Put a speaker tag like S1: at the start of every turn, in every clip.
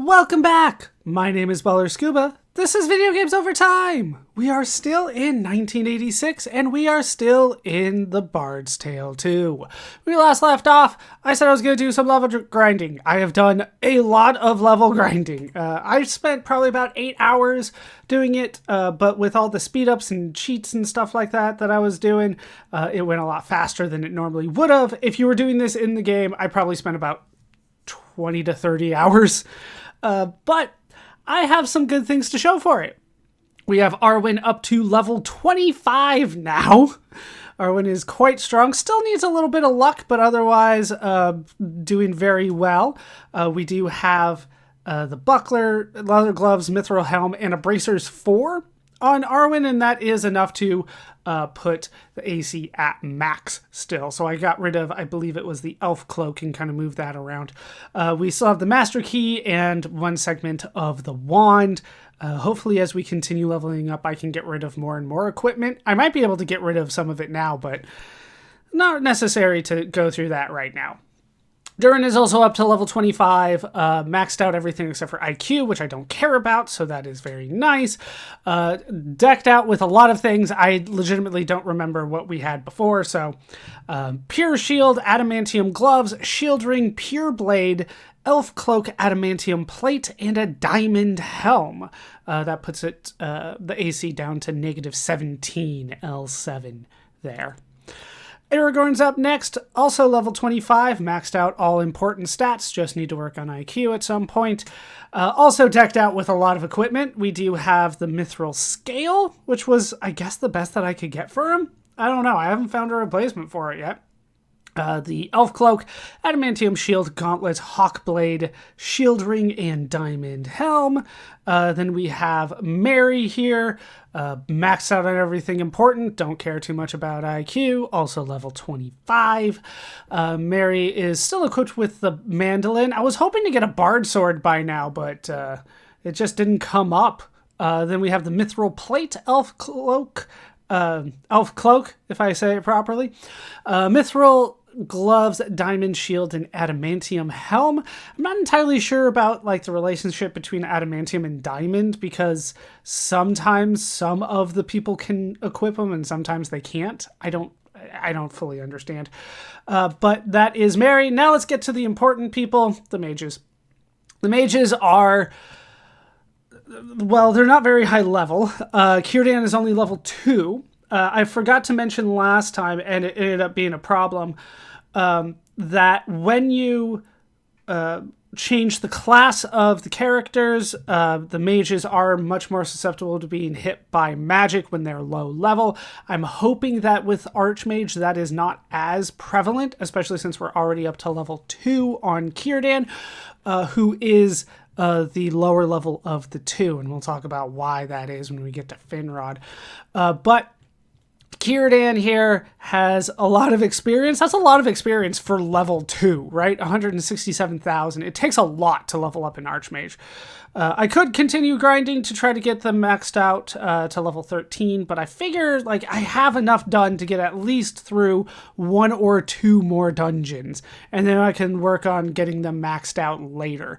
S1: Welcome back! My name is Baller Scuba. This is Video Games Over Time! We are still in 1986, and we are still in The Bard's Tale 2. We last left off, I said I was going to do some level grinding. I have done a lot of level grinding. I spent probably about 8 hours doing it, but with all the speed ups and cheats and stuff like that I was doing, it went a lot faster than it normally would have. If you were doing this in the game, I probably spent about 20 to 30 hours. But I have some good things to show for it. We have Arwen up to level 25 now. Arwen is quite strong. Still needs a little bit of luck, but otherwise doing very well. We do have the buckler, leather gloves, mithril helm, and a bracers 4 on Arwen, and that is enough to put the AC at max still. So I got rid of, I believe it was the elf cloak, and kind of moved that around. We still have the master key and one segment of the wand. Hopefully as we continue leveling up, I can get rid of more and more equipment. I might be able to get rid of some of it now, but not necessary to go through that right now. Durin is also up to level 25, maxed out everything except for IQ, which I don't care about, so that is very nice. Decked out with a lot of things. I legitimately don't remember what we had before, so pure shield, adamantium gloves, shield ring, pure blade, elf cloak, adamantium plate, and a diamond helm. That puts it the AC down to negative 17 L7 there. Aragorn's up next, also level 25, maxed out all important stats, just need to work on IQ at some point. Also decked out with a lot of equipment. We do have the mithril scale, which was, I guess, the best that I could get for him. I don't know, I haven't found a replacement for it yet. The elf cloak, adamantium shield, gauntlets, hawk blade, shield ring, and diamond helm. Then we have Mary here, maxed out on everything important, don't care too much about IQ, also level 25. Mary is still equipped with the mandolin. I was hoping to get a bard sword by now, but it just didn't come up. Then we have the mithril plate, elf cloak, if I say it properly. Mithril gloves, diamond shield, and adamantium helm. I'm not entirely sure about like the relationship between adamantium and diamond, because sometimes some of the people can equip them and sometimes they can't. I don't fully understand. But that is Mary. Now let's get to the important people, the mages. The mages are, well, they're not very high level. Círdan is only level 2. I forgot to mention last time, and it ended up being a problem, that when you change the class of the characters, the mages are much more susceptible to being hit by magic when they're low level. I'm hoping that with Archmage that is not as prevalent, especially since we're already up to level 2 on Círdan, who is the lower level of the two, and we'll talk about why that is when we get to Finrod. But Círdan here has a lot of experience. That's a lot of experience for level 2, right? 167,000. It takes a lot to level up an Archmage. I could continue grinding to try to get them maxed out to level 13, but I figure like I have enough done to get at least through 1 or 2 more dungeons, and then I can work on getting them maxed out later.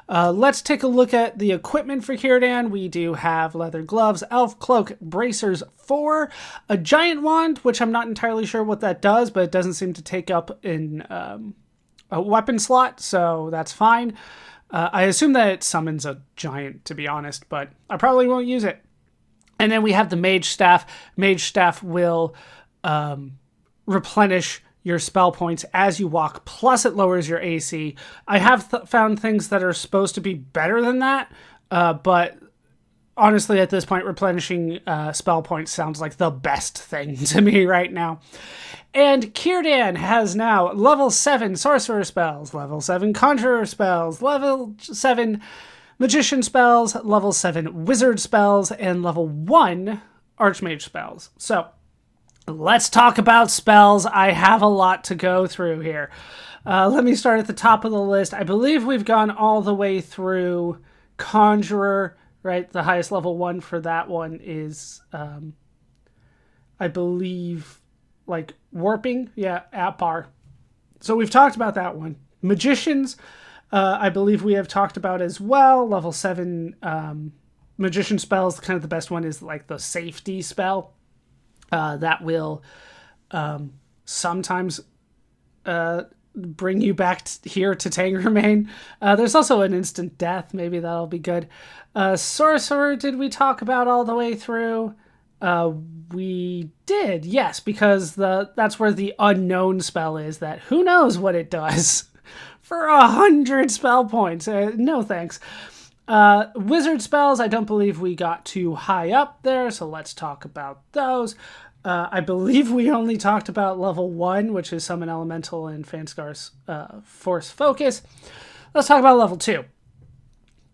S1: Let's take a look at the equipment for Círdan. We do have leather gloves, elf cloak, bracers 4, a giant wand, which I'm not entirely sure what that does, but it doesn't seem to take up in a weapon slot, so that's fine. I assume that it summons a giant, to be honest, but I probably won't use it. And then we have the mage staff. Mage staff will replenish your spell points as you walk, plus it lowers your AC. I have found things that are supposed to be better than that, but honestly, at this point, replenishing spell points sounds like the best thing to me right now. And Círdan has now level 7 sorcerer spells, level 7 conjurer spells, level 7 magician spells, level 7 wizard spells, and level 1 archmage spells. So let's talk about spells. I have a lot to go through here. Let me start at the top of the list. I believe we've gone all the way through conjurer, right? The highest level 1 for that one is, I believe, like warping. Yeah, at par. So we've talked about that one. Magicians, I believe we have talked about as well. Level 7 magician spells, kind of the best one is like the safety spell. That will sometimes bring you back here to Tangermain. There's also an instant death. Maybe that'll be good. Sorcerer, did we talk about all the way through? We did, yes, because that's where the unknown spell is, that who knows what it does for 100 spell points. No thanks. Wizard spells, I don't believe we got too high up there, so let's talk about those. I believe we only talked about level 1, which is Summon Elemental and Fanscar's Force Focus. Let's talk about level 2.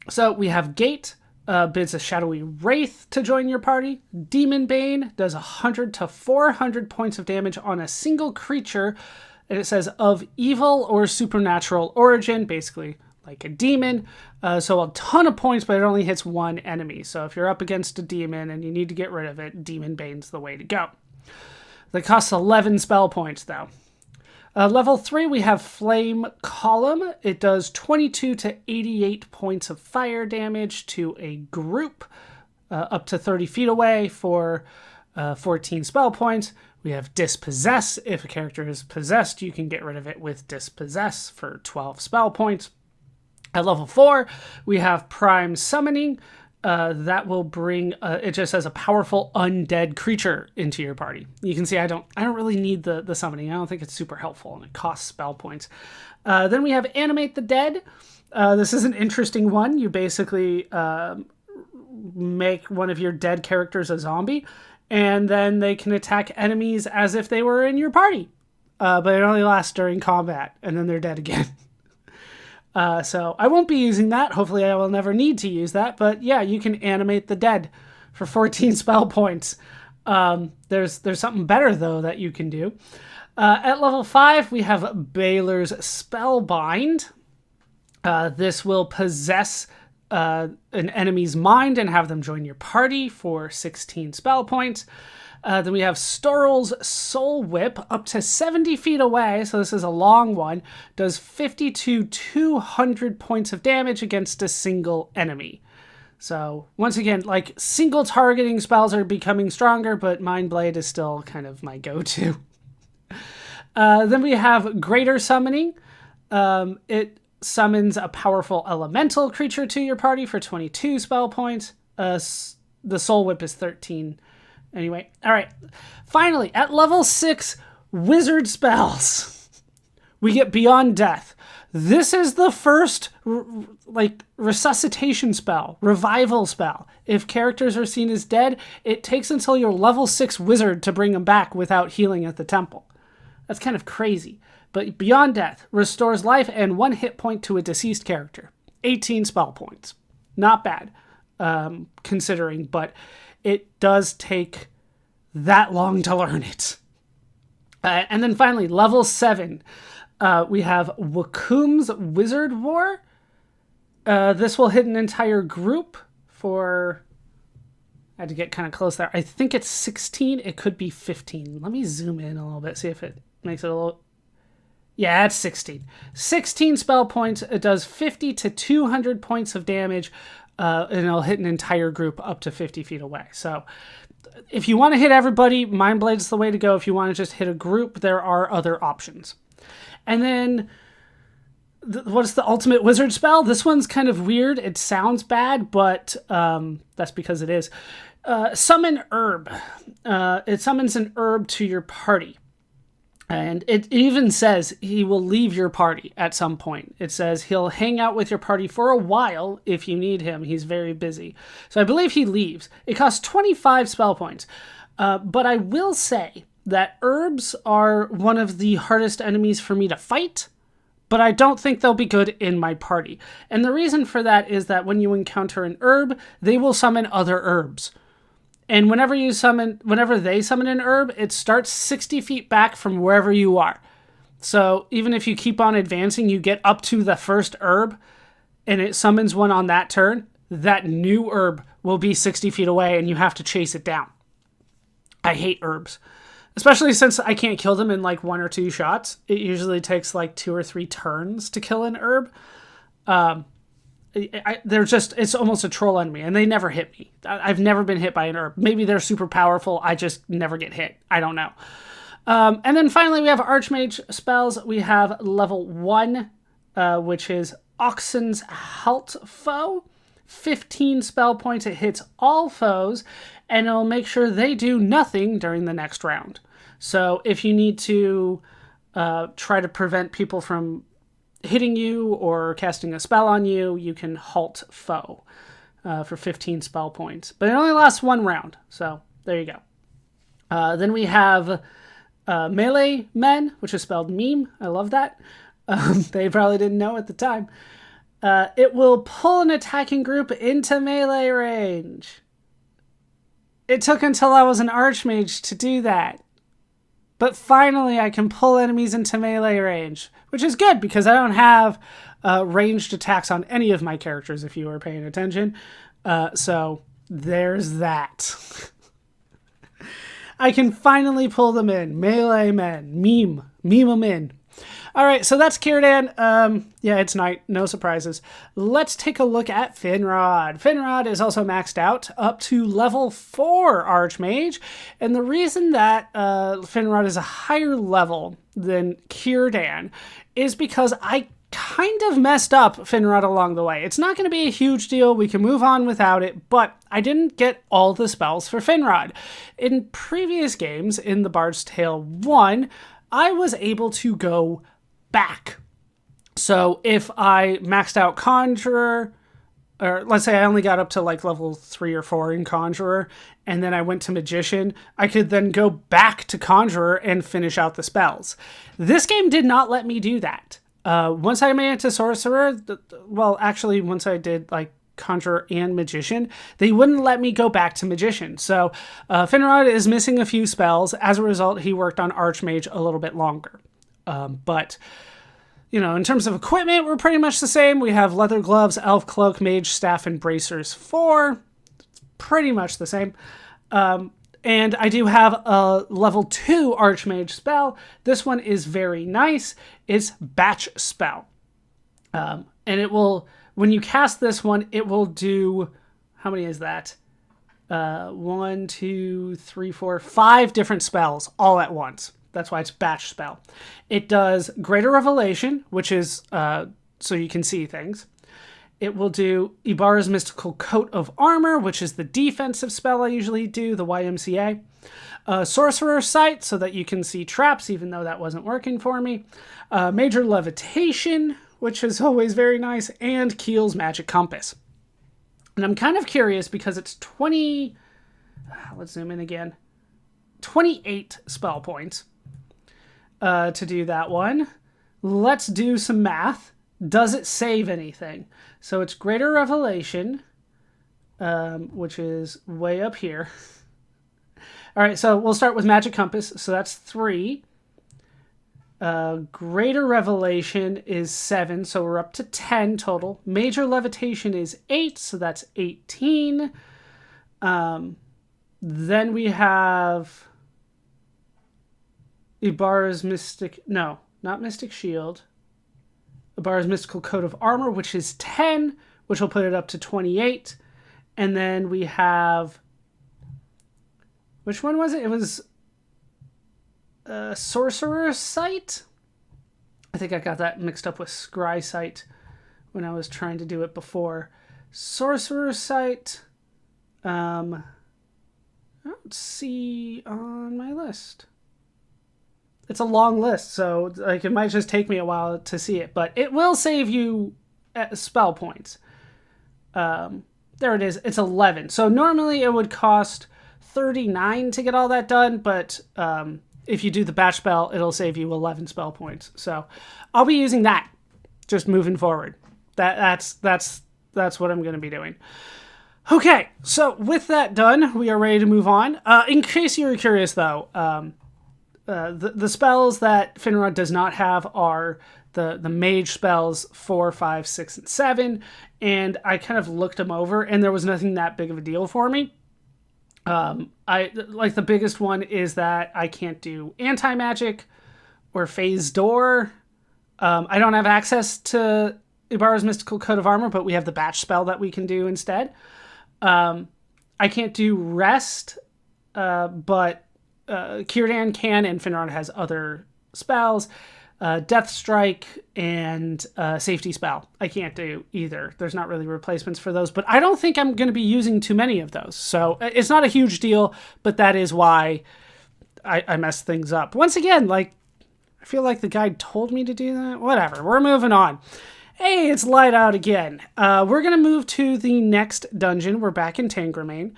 S1: So we have Gate, bids a shadowy wraith to join your party. Demon Bane does 100 to 400 points of damage on a single creature, and it says of evil or supernatural origin, basically like a demon. So a ton of points, but it only hits one enemy. So if you're up against a demon and you need to get rid of it, Demon Bane's the way to go. That costs 11 spell points, though. Level 3, we have Flame Column. It does 22 to 88 points of fire damage to a group up to 30 feet away for 14 spell points. We have Dispossess. If a character is possessed, you can get rid of it with Dispossess for 12 spell points. At level 4, we have Prime Summoning. That will bring, it just says a powerful undead creature into your party. You can see I don't really need the summoning. I don't think it's super helpful, and it costs spell points. Then we have Animate the Dead. This is an interesting one. You basically make one of your dead characters a zombie, and then they can attack enemies as if they were in your party. But it only lasts during combat, and then they're dead again. So I won't be using that. Hopefully I will never need to use that. But yeah, you can animate the dead for 14 spell points. There's something better, though, that you can do. At level 5, we have Baylor's Spellbind. This will possess an enemy's mind and have them join your party for 16 spell points. Then we have Storl's Soul Whip, up to 70 feet away, so this is a long one, does 50 to 200 points of damage against a single enemy. So, once again, like, single targeting spells are becoming stronger, but Mind Blade is still kind of my go-to. Then we have Greater Summoning. It summons a powerful elemental creature to your party for 22 spell points. The Soul Whip is 13. Anyway, all right. Finally, at level 6, wizard spells. We get Beyond Death. This is the first, resuscitation spell, revival spell. If characters are seen as dead, it takes until you're level 6 wizard to bring them back without healing at the temple. That's kind of crazy. But Beyond Death restores life and 1 hit point to a deceased character. 18 spell points. Not bad, considering, but it does take that long to learn it. And then finally, level 7, we have Wakum's Wizard War. This will hit an entire group for... I had to get kind of close there. I think it's 16. It could be 15. Let me zoom in a little bit, see if it makes it a little... Yeah, it's 16. 16 spell points. It does 50 to 200 points of damage. And it'll hit an entire group up to 50 feet away. So if you want to hit everybody, Mind Blade's the way to go. If you want to just hit a group, there are other options. And then, what's the ultimate wizard spell? This one's kind of weird. It sounds bad, but that's because it is. Summon Herb. It summons an herb to your party. And it even says he will leave your party at some point. It says he'll hang out with your party for a while if you need him. He's very busy. So I believe he leaves. It costs 25 spell points. But I will say that herbs are one of the hardest enemies for me to fight, but I don't think they'll be good in my party. And the reason for that is that when you encounter an herb, they will summon other herbs. And whenever they summon an herb, it starts 60 feet back from wherever you are. So even if you keep on advancing, you get up to the first herb, and it summons one on that turn, that new herb will be 60 feet away, and you have to chase it down. I hate herbs. Especially since I can't kill them in like 1 or 2 shots. It usually takes like 2 or 3 turns to kill an herb. It's almost a troll enemy, and they never hit me. I've never been hit by an herb. Maybe they're super powerful. I just never get hit. I don't know. And then finally, we have Archmage spells. We have level 1, which is Oxen's Halt Foe. 15 spell points. It hits all foes, and it'll make sure they do nothing during the next round. So if you need to try to prevent people from hitting you or casting a spell on you, you can halt foe for 15 spell points. But it only lasts 1 round, so there you go. Then we have melee men, which is spelled meme. I love that. They probably didn't know at the time. It will pull an attacking group into melee range. It took until I was an Archmage to do that. But finally I can pull enemies into melee range, which is good because I don't have ranged attacks on any of my characters, if you were paying attention. So there's that. I can finally pull them in. Melee men. Meme them in. All right, so that's Círdan. Yeah, it's night. No surprises. Let's take a look at Finrod. Finrod is also maxed out up to level 4 Archmage. And the reason that Finrod is a higher level than Círdan is because I kind of messed up Finrod along the way. It's not going to be a huge deal. We can move on without it, but I didn't get all the spells for Finrod. In previous games, in the Bard's Tale 1, I was able to go back. So if I maxed out Conjurer, or let's say I only got up to like level 3 or 4 in Conjurer, and then I went to Magician, I could then go back to Conjurer and finish out the spells. This game did not let me do that. Once I made it to Sorcerer, well, actually, once I did like Conjurer and Magician, they wouldn't let me go back to Magician. So Finrod is missing a few spells. As a result, he worked on Archmage a little bit longer. But, you know, in terms of equipment, we're pretty much the same. We have leather gloves, elf cloak, mage staff, and bracers 4. Pretty much the same. And I do have a level 2 Archmage spell. This one is very nice. It's Batch Spell. And it will, when you cast this one, it will do, how many is that? 1, 2, 3, 4, 5 different spells all at once. That's why it's Batch Spell. It does Greater Revelation, which is so you can see things. It will do Ibarra's Mystical Coat of Armor, which is the defensive spell I usually do, the YMCA. Sorcerer's Sight, so that you can see traps, even though that wasn't working for me. Major Levitation, which is always very nice. And Keel's Magic Compass. And I'm kind of curious because it's 20... let's zoom in again. 28 spell points to do that one. Let's do some math. Does it save anything? So it's Greater Revelation, which is way up here. All right, so we'll start with Magic Compass. So that's 3. Greater Revelation is 7, so we're up to 10 total. Major Levitation is 8, so that's 18. Then we have Ibarra's not Mystic Shield. Ibarra's Mystical Coat of Armor, which is 10, which will put it up to 28. And then we have... which one was it? It was Sorcerer's Sight? I think I got that mixed up with Scry Sight when I was trying to do it before. Sorcerer's Sight... I don't see on my list. It's a long list, so like it might just take me a while to see it, but it will save you spell points. There it is. It's 11. So normally it would cost 39 to get all that done, but if you do the batch spell, it'll save you 11 spell points. So I'll be using that just moving forward. That's what I'm going to be doing. Okay, so with that done, we are ready to move on. In case you were curious, though, the spells that Finrod does not have are the mage spells 4, 5, 6, and 7, and I kind of looked them over, and there was nothing that big of a deal for me. The biggest one is that I can't do anti-magic or phase door. I don't have access to Ibarra's Mystical Coat of Armor, but we have the Batch spell that we can do instead. I can't do Rest, but Círdan can, and Finrod has other spells. Death Strike and Safety Spell I can't do either. There's not really replacements for those, but I don't think I'm going to be using too many of those. So it's not a huge deal, but that is why I messed things up. Once again, like, I feel like the guide told me to do that. Whatever, we're moving on. Hey, it's light out again. We're going to move to the next dungeon. We're back in Tangramain,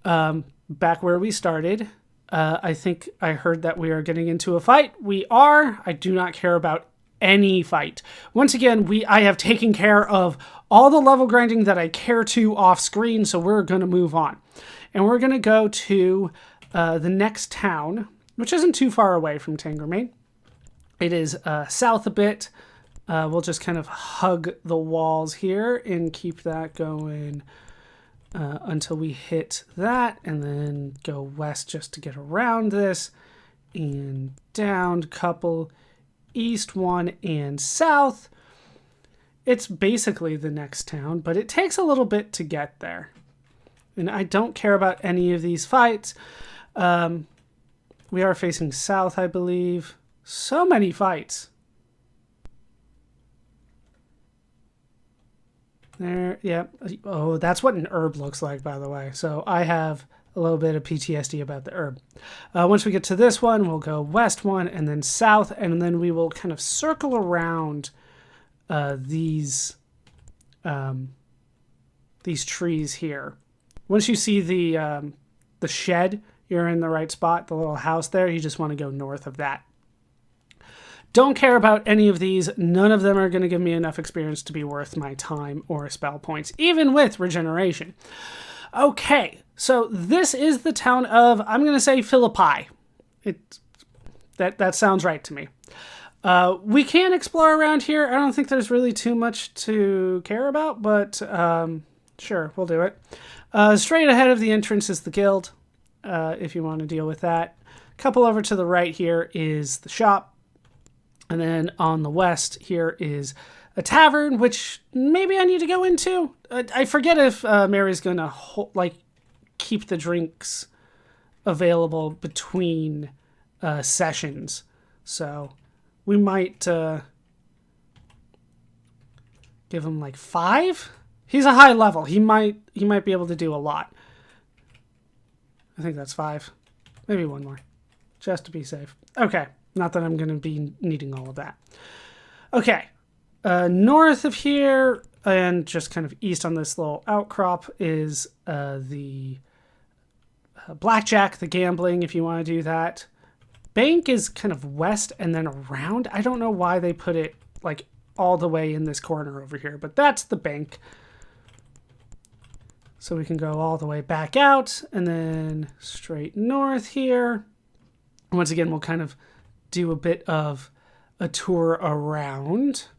S1: back where we started. I think I heard that we are getting into a fight. We are. I do not care about any fight. Once again, I have taken care of all the level grinding that I care to off screen, so we're going to move on. And we're going to go to the next town, which isn't too far away from Tangramain. It is south a bit. We'll just kind of hug the walls here and keep that going until we hit that, and then go west just to get around this, and down couple, east one, and south. It's basically the next town, but it takes a little bit to get there. And I don't care about any of these fights. We are facing south, I believe. So many fights. There, yeah. Oh, that's what an herb looks like, by the way. So I have a little bit of PTSD about the herb. Once we get to this one, we'll go west one and then south, and then we will kind of circle around these trees here. Once you see the shed, you're in the right spot. The little house there, you just want to go north of that. Don't care about any of these. None of them are going to give me enough experience to be worth my time or spell points, even with regeneration. Okay, so this is the town of, I'm going to say Philippi. That sounds right to me. We can explore around here. I don't think there's really too much to care about, but sure, we'll do it. Straight ahead of the entrance is the guild, if you want to deal with that. A couple over to the right here is the shop. And then on the west here is a tavern, which maybe I need to go into. I forget if Mary's going to keep the drinks available between sessions. So we might give him like 5. He's a high level. He might be able to do a lot. I think that's 5. Maybe one more, just to be safe. Okay. Not that I'm going to be needing all of that. Okay. North of here and just kind of east on this little outcrop is the blackjack, the gambling, if you want to do that. Bank is kind of west and then around. I don't know why they put it like all the way in this corner over here, but that's the bank. So we can go all the way back out and then straight north here. Once again, we'll kind of do a bit of a tour around,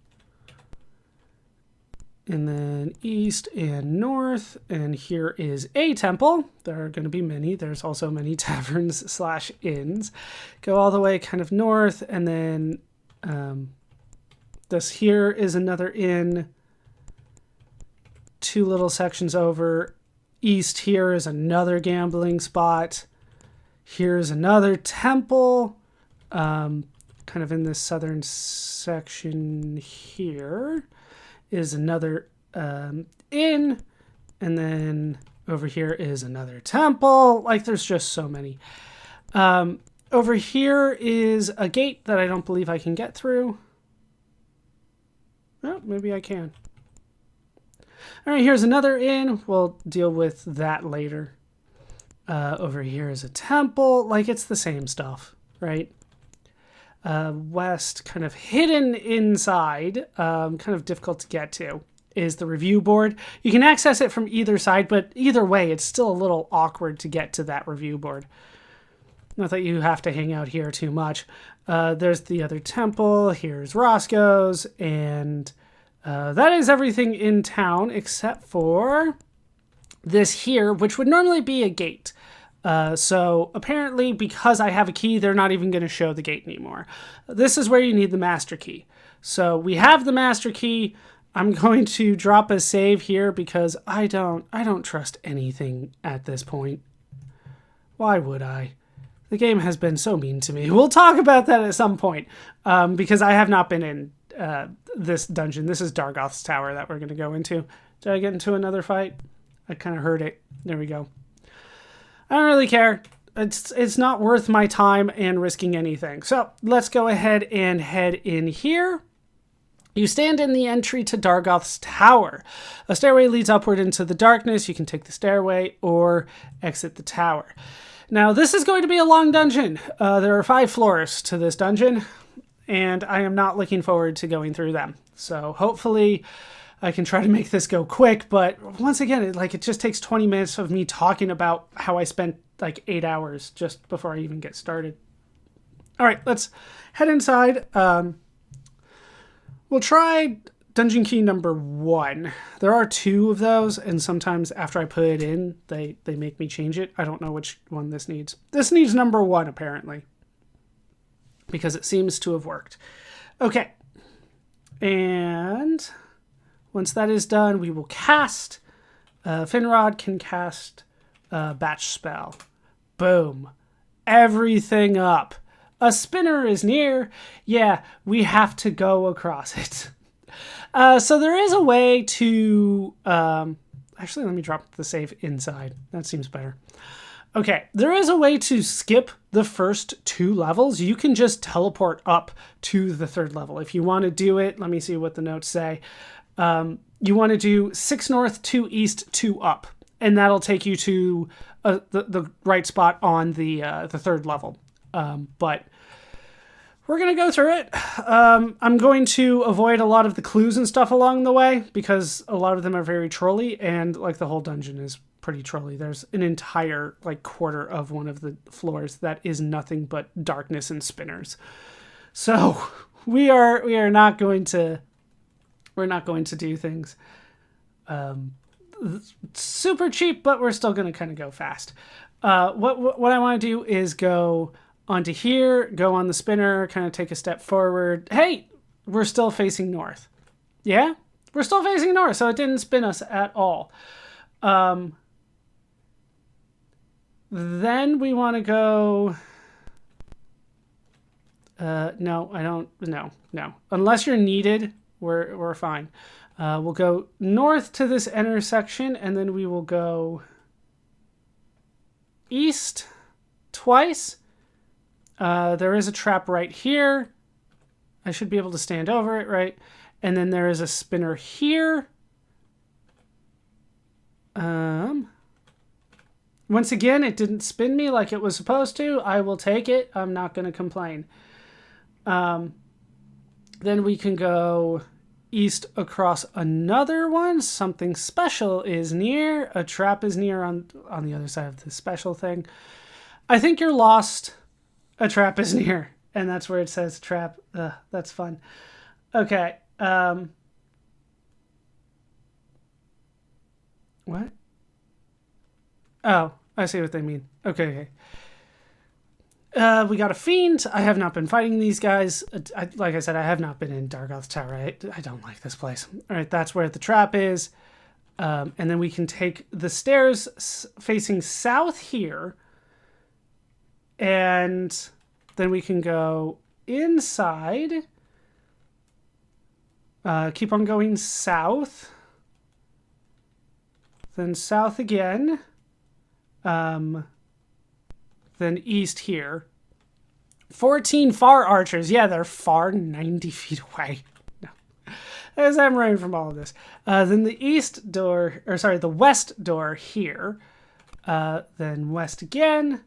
S1: and then east and north, and here is a temple. There are going to be many. There's also many taverns / inns. Go all the way kind of north, and then this here is another inn. 2 little sections over. East here is another gambling spot. Here's another temple. Kind of in this southern section here is another inn, and then over here is another temple. Like, there's just so many. Over here is a gate that I don't believe I can get through. Oh, maybe I can. All right, here's another inn. We'll deal with that later. Over here is a temple. Like, it's the same stuff, right? West, kind of hidden inside, kind of difficult to get to, is the review board. You can access it from either side, but either way, it's still a little awkward to get to that review board. Not that you have to hang out here too much. There's the other temple. Here's Roscoe's, and that is everything in town except for this here, which would normally be a gate. So apparently, because I have a key, they're not even going to show the gate anymore. This is where you need the master key. So we have the master key. I'm going to drop a save here because I don't trust anything at this point. Why would I? The game has been so mean to me. We'll talk about that at some point because I have not been in this dungeon. This is Dargoth's tower that we're going to go into. Did I get into another fight? I kind of heard it. There we go. I don't really care. It's not worth my time and risking anything. So let's go ahead and head in here. You stand in the entry to Dargoth's tower. A stairway leads upward into the darkness. You can take the stairway or exit the tower. Now, this is going to be a long dungeon. There are 5 floors to this dungeon, and I am not looking forward to going through them. So hopefully I can try to make this go quick, but once again, it just takes 20 minutes of me talking about how I spent like 8 hours just before I even get started. All right, let's head inside. We'll try dungeon key number 1. There are 2 of those, and sometimes after I put it in, they make me change it. I don't know which one this needs. This needs number 1, apparently, because it seems to have worked. Okay, and once that is done, we will cast. Finrod can cast batch spell. Boom. Everything up. A spinner is near. Yeah, we have to go across it. So there is a way to... actually, let me drop the save inside. That seems better. Okay, there is a way to skip the first 2 levels. You can just teleport up to the 3rd level. If you want to do it, let me see what the notes say. You want to do 6 north, 2 east, 2 up. And that'll take you to the right spot on the 3rd level. But we're going to go through it. I'm going to avoid a lot of the clues and stuff along the way because a lot of them are very trolly, and like the whole dungeon is pretty trolly. There's an entire like quarter of one of the floors that is nothing but darkness and spinners. So we are not going to do things super cheap, but we're still going to kind of go fast. What I want to do is go onto here, go on the spinner, kind of take a step forward. Hey, we're still facing north. Yeah, we're still facing north, so it didn't spin us at all. Then we want to go... no, I don't... No. Unless you're needed, we're fine. We'll go north to this intersection, and then we will go east twice. There is a trap right here. I should be able to stand over it, right? And then there is a spinner here. Once again, it didn't spin me like it was supposed to. I will take it. I'm not going to complain. Then we can go east across another one. Something special is near. A trap is near on the other side of the special thing. I think you're lost. A trap is near. And that's where it says trap. That's fun. Okay. What? Oh, I see what they mean. Okay. We got a fiend. I have not been fighting these guys. Like I said, I have not been in Dargoth's tower. I don't like this place. All right, that's where the trap is. And then we can take the stairs facing south here. And then we can go inside. Keep on going south. Then south again. Then east here. 14 far archers. Yeah, they're far, 90 feet away. No. As I'm running from all of this. Then the the west door here. Then west again.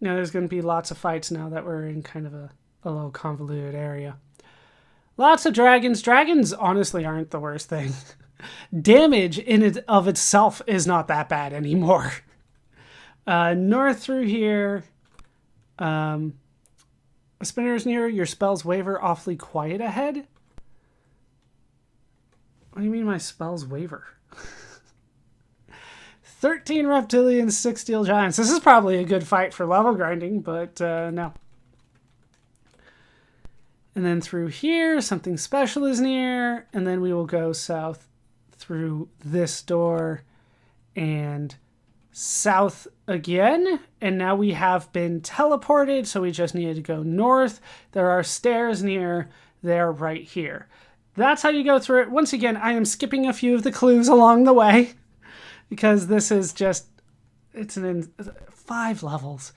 S1: Now there's going to be lots of fights now that we're in kind of a little convoluted area. Lots of dragons. Dragons honestly aren't the worst thing. Damage in and of itself is not that bad anymore. North through here. A spinner's near. Your spells waver awfully quiet ahead. What do you mean my spells waver? 13 reptilians, 6 steel giants. This is probably a good fight for level grinding, but no. And then through here, something special is near. And then we will go south through this door and south again. And now we have been teleported, so we just needed to go north. There are stairs near there right here. That's how you go through it. Once again, I am skipping a few of the clues along the way because this is just, it's 5 levels.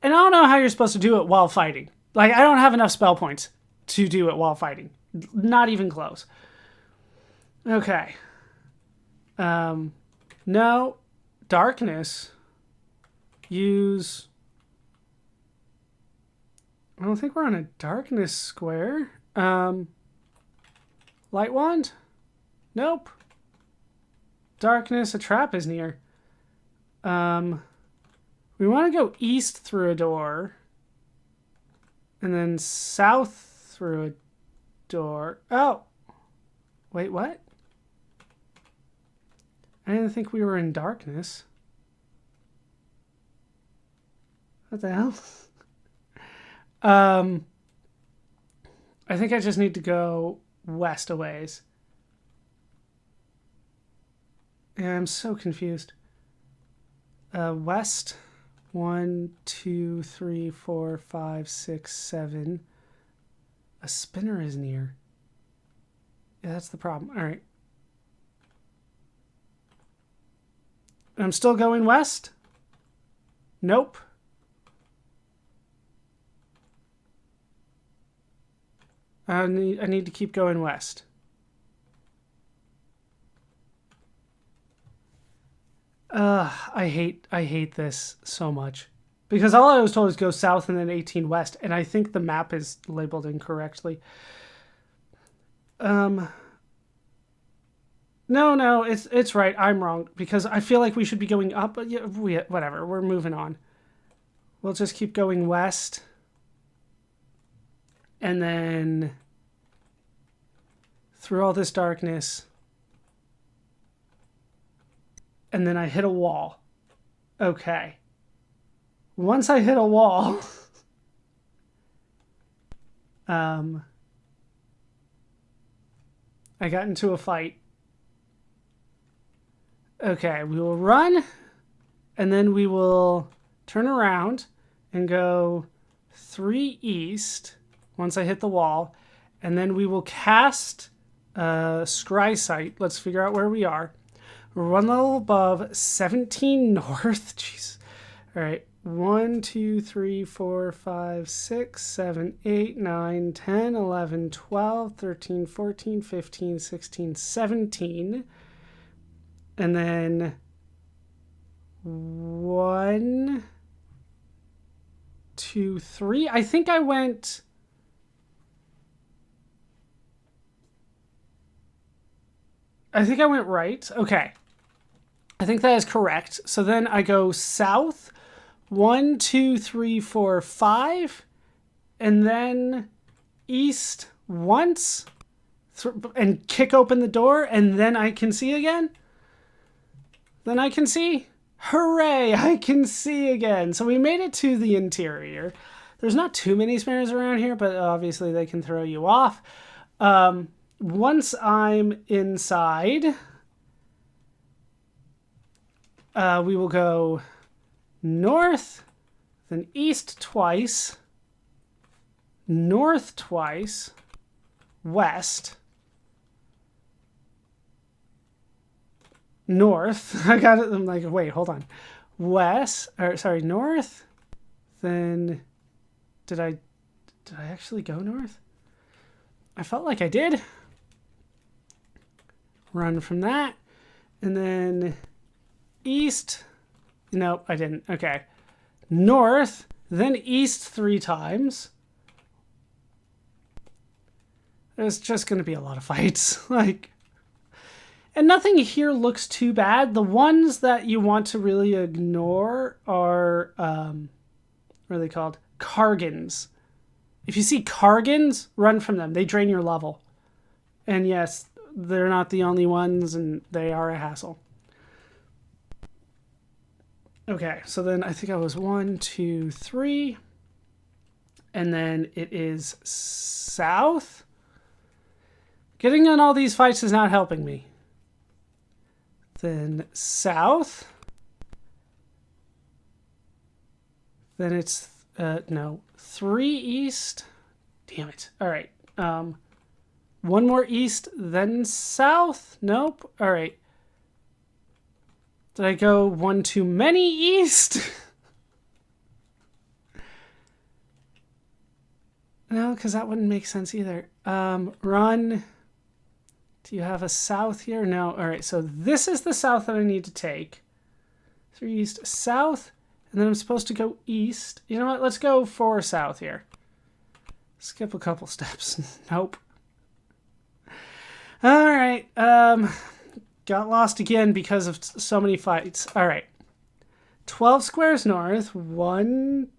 S1: And I don't know how you're supposed to do it while fighting. Like, I don't have enough spell points to do it while fighting. Not even close. Okay. No. Darkness. Use... I don't think we're on a darkness square. Light wand? Nope. Darkness, a trap is near. We want to go east through a door. And then south through a door. Oh! Wait, what? I didn't think we were in darkness. What the hell? I think I just need to go west a ways. Yeah, I'm so confused. West. 1, 2, 3, 4, 5, 6, 7. A spinner is near. Yeah, that's the problem. All right. I'm still going west? Nope. I need to keep going west. I hate this so much. Because all I was told is go south and then 18 west, and I think the map is labeled incorrectly. No, it's right. I'm wrong because I feel like we should be going up, but yeah, whatever. We're moving on. We'll just keep going west. And then through all this darkness. And then I hit a wall. Okay. Once I hit a wall, I got into a fight. Okay, we will run, and then we will turn around and go 3 east once I hit the wall, and then we will cast Scry Sight. Let's figure out where we are. We're 1 level above, 17 north. Jeez. All right. 1, 2, 3, 4, 5, 6, 7, 8, 9, 10, 11, 12, 13, 14, 15, 16, 17. And then 1, 2, 3. I think I went... right. Okay. I think that is correct. So then I go south. 1, 2, 3, 4, 5. And then east once. And kick open the door. And then I can see again. Then I can see. Hooray! I can see again. So we made it to the interior. There's not too many spares around here, but obviously they can throw you off. Once I'm inside, we will go north, then east twice, north twice, west, north. I got it. I'm like, wait, hold on. West, or sorry, north. Then, did I actually go north? I felt like I did. Run from that. And then east. Nope, I didn't. Okay. North, then east 3 times. There's just going to be a lot of fights. And nothing here looks too bad. The ones that you want to really ignore are, what are they called? Kargans. If you see Kargans, run from them. They drain your level. And yes, they're not the only ones, and they are a hassle. Okay, so then I think I was 1, 2, 3. And then it is south. Getting in all these fights is not helping me. Then south. Then it's, no, 3 east. Damn it. All right. One more east, then south. Nope. All right. Did I go one too many east? No, because that wouldn't make sense either. Run. Do you have a south here? No. All right. So this is the south that I need to take. 3 east, south. And then I'm supposed to go east. You know what? Let's go 4 south here. Skip a couple steps. Nope. All right. Got lost again because of so many fights. All right. 12 squares north. 1,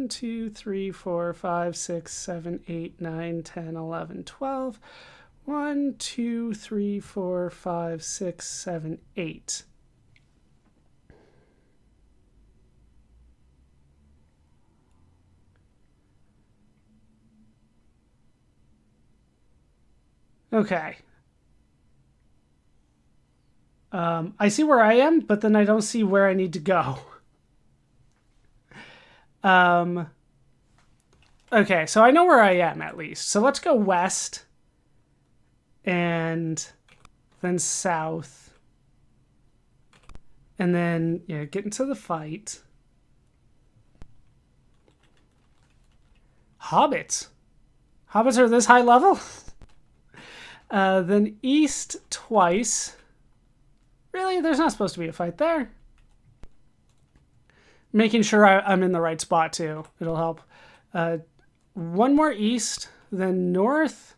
S1: 2, 3, 4, 5, 6, 7, 8, 9, 10, 11, 12. 1, 2, 3, 4, 5, 6, 7, 8. Okay. I see where I am, but then I don't see where I need to go. Okay, so I know where I am at least. So let's go west and then south. And then, yeah, get into the fight. Hobbits. Hobbits are this high level? Then east twice. Really? There's not supposed to be a fight there. Making sure I'm in the right spot too. It'll help. One more east, then north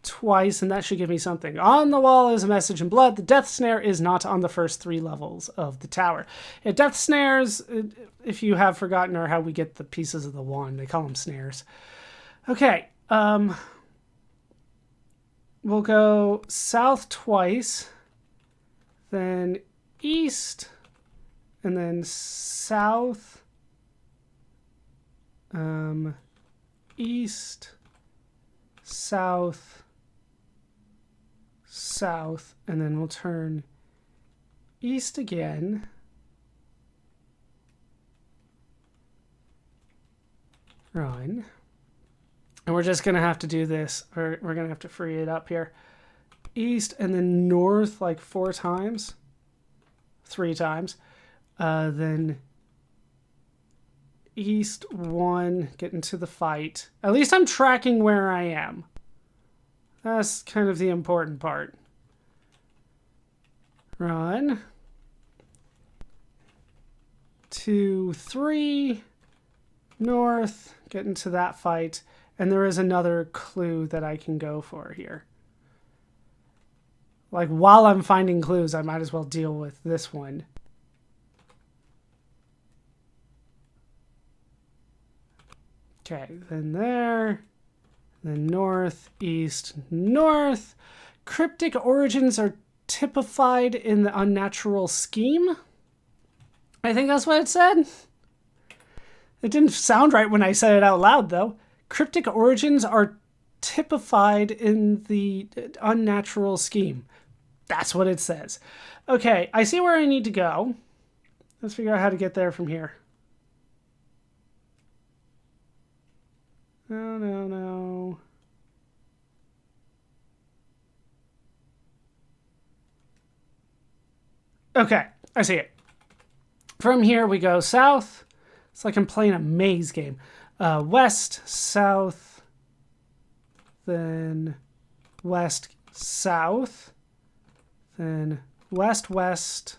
S1: twice, and that should give me something. On the wall is a message in blood. The death snare is not on the first 3 levels of the tower. Death snares, if you have forgotten, are how we get the pieces of the wand. They call them snares. Okay. We'll go south twice, then east, and then south, east, south, south, and then we'll turn east again. Run. And we're just going to have to do this. We're going to have to free it up here. East and then north like 4 times. 3 times. Then east 1, get into the fight. At least I'm tracking where I am. That's kind of the important part. Run. 2, 3. North. Get into that fight. And there is another clue that I can go for here. Like, while I'm finding clues, I might as well deal with this one. Okay, then there. Then north, east, north. Cryptic origins are typified in the unnatural scheme. I think that's what it said. It didn't sound right when I said it out loud, though. Cryptic origins are typified in the unnatural scheme. That's what it says. Okay, I see where I need to go. Let's figure out how to get there from here. No. Okay, I see it. From here we go south. It's like I'm playing a maze game. West, south, then west, south, then west, west,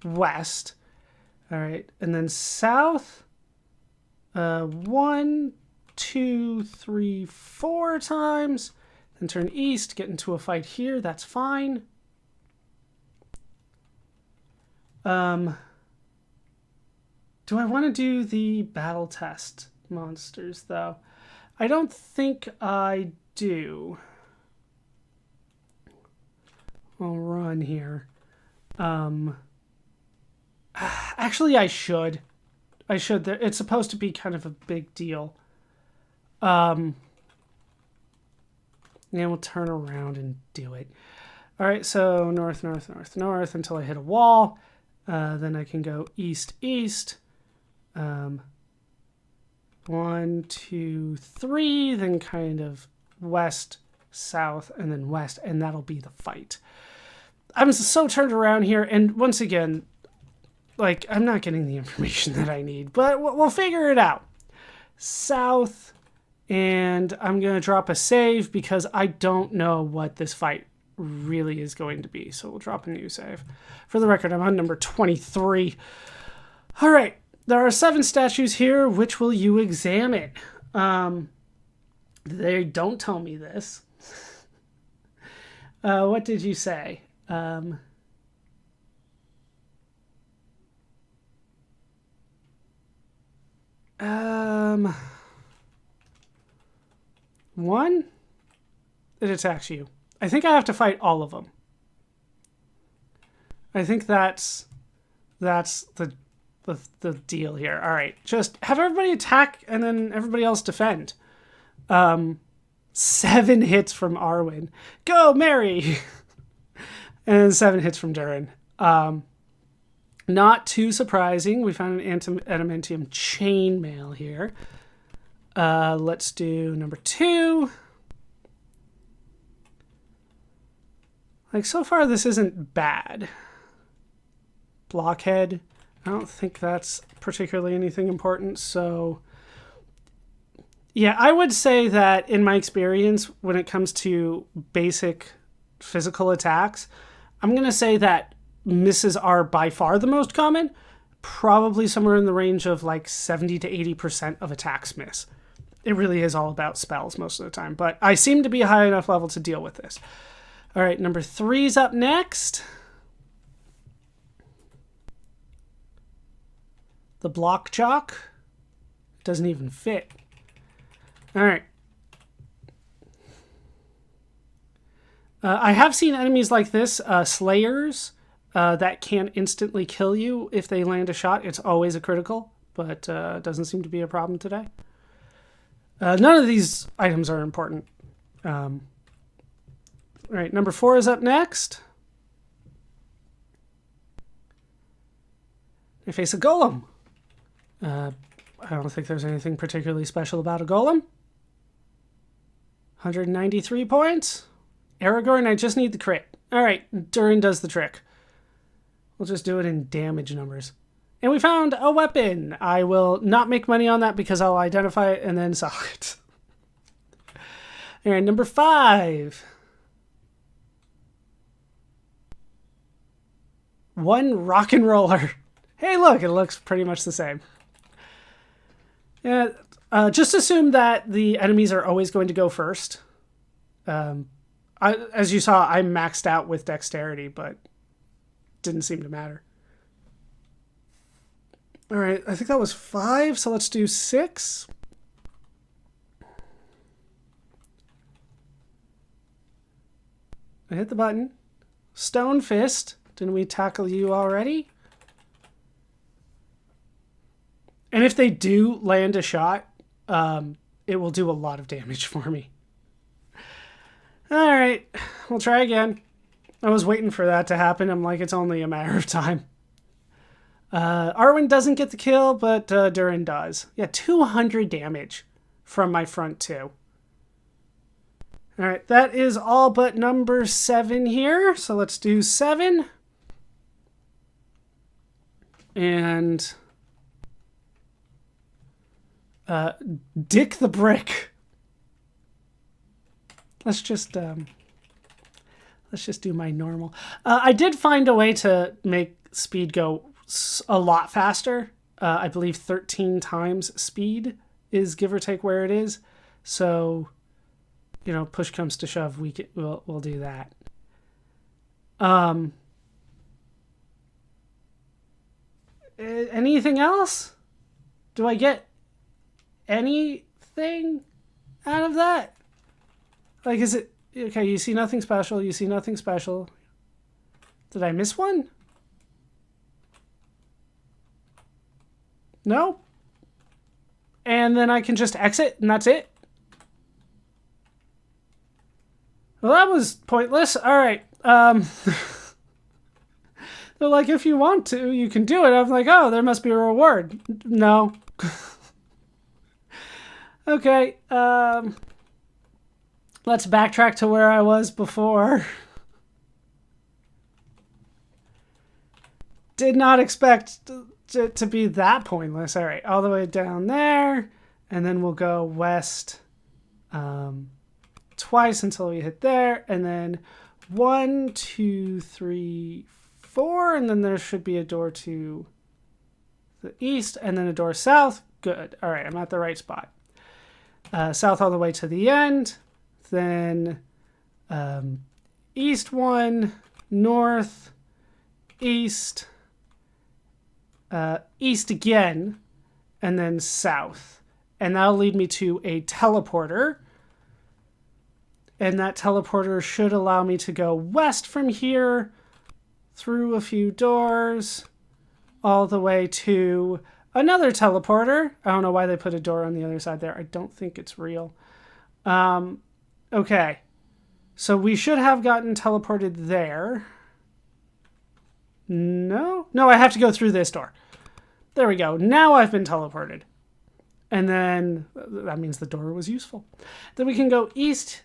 S1: west. All right, and then south, 1, 2, 3, 4 times. Then turn east, get into a fight here. That's fine. Do I want to do the battle test monsters, though? I don't think I do. I'll run here. Actually, I should. I should. It's supposed to be kind of a big deal. Yeah, we'll turn around and do it. All right, so north, north, north, north until I hit a wall. Then I can go east, east. 1, 2, 3, then kind of west, south, and then west, and that'll be the fight. I'm so turned around here, and once again, like, I'm not getting the information that I need, but we'll figure it out. South, and I'm going to drop a save because I don't know what this fight really is going to be, so we'll drop a new save. For the record, I'm on number 23. All right, there are 7 statues here. Which will you examine? They don't tell me this. What did you say? One, it attacks you. I think I have to fight all of them. I think that's the deal here. All right, just have everybody attack and then everybody else defend. 7 hits from Arwen. Go, Mary! And 7 hits from Durin. Not too surprising. We found an adamantium chainmail here. Let's do number 2. Like, so far this isn't bad. Blockhead. I don't think that's particularly anything important, so... Yeah, I would say that in my experience, when it comes to basic physical attacks, I'm going to say that misses are by far the most common. Probably somewhere in the range of like 70 to 80% of attacks miss. It really is all about spells most of the time, but I seem to be a high enough level to deal with this. All right, number 3's up next. The block jock. Doesn't even fit. All right. I have seen enemies like this, slayers, that can instantly kill you if they land a shot. It's always a critical, but doesn't seem to be a problem today. None of these items are important. All right, number 4 is up next. I face a golem. I don't think there's anything particularly special about a golem. 193 points. Aragorn, I just need the crit. All right, Durin does the trick. We'll just do it in damage numbers. And we found a weapon. I will not make money on that because I'll identify it and then sell it. All right, number 5. 1 rock and roller. Hey, look, it looks pretty much the same. Yeah, just assume that the enemies are always going to go first. As you saw, I maxed out with dexterity, but didn't seem to matter. All right, I think that was 5, so let's do 6. I hit the button. Stone Fist. Didn't we tackle you already? And if they do land a shot, it will do a lot of damage for me. All right, we'll try again. I was waiting for that to happen. I'm like, it's only a matter of time. Arwen doesn't get the kill, but Durin does. Yeah, 200 damage from my front 2. All right, that is all but number 7 here. So let's do 7. And Dick the Brick. Let's just do my normal. I did find a way to make speed go a lot faster. I believe 13 times speed is give or take where it is. So, you know, push comes to shove, we'll do that. Anything else? Do I get anything out of that? Like, is it... Okay, you see nothing special. You see nothing special. Did I miss one? No? And then I can just exit, and that's it? Well, that was pointless. All right. They're like, if you want to, you can do it. I'm like, oh, there must be a reward. No. Okay. Let's backtrack to where I was before. Did not expect it to be that pointless. All right, all the way down there. And then we'll go west twice until we hit there. And then 1, 2, 3, 4. And then there should be a door to the east and then a door south. Good. All right, I'm at the right spot. South all the way to the end. Then east 1, north, east, east again, and then south. And that'll lead me to a teleporter. And that teleporter should allow me to go west from here, through a few doors, all the way to another teleporter. I don't know why they put a door on the other side there. I don't think it's real. Okay. So we should have gotten teleported there. No, I have to go through this door. There we go. Now I've been teleported. And then that means the door was useful. Then we can go east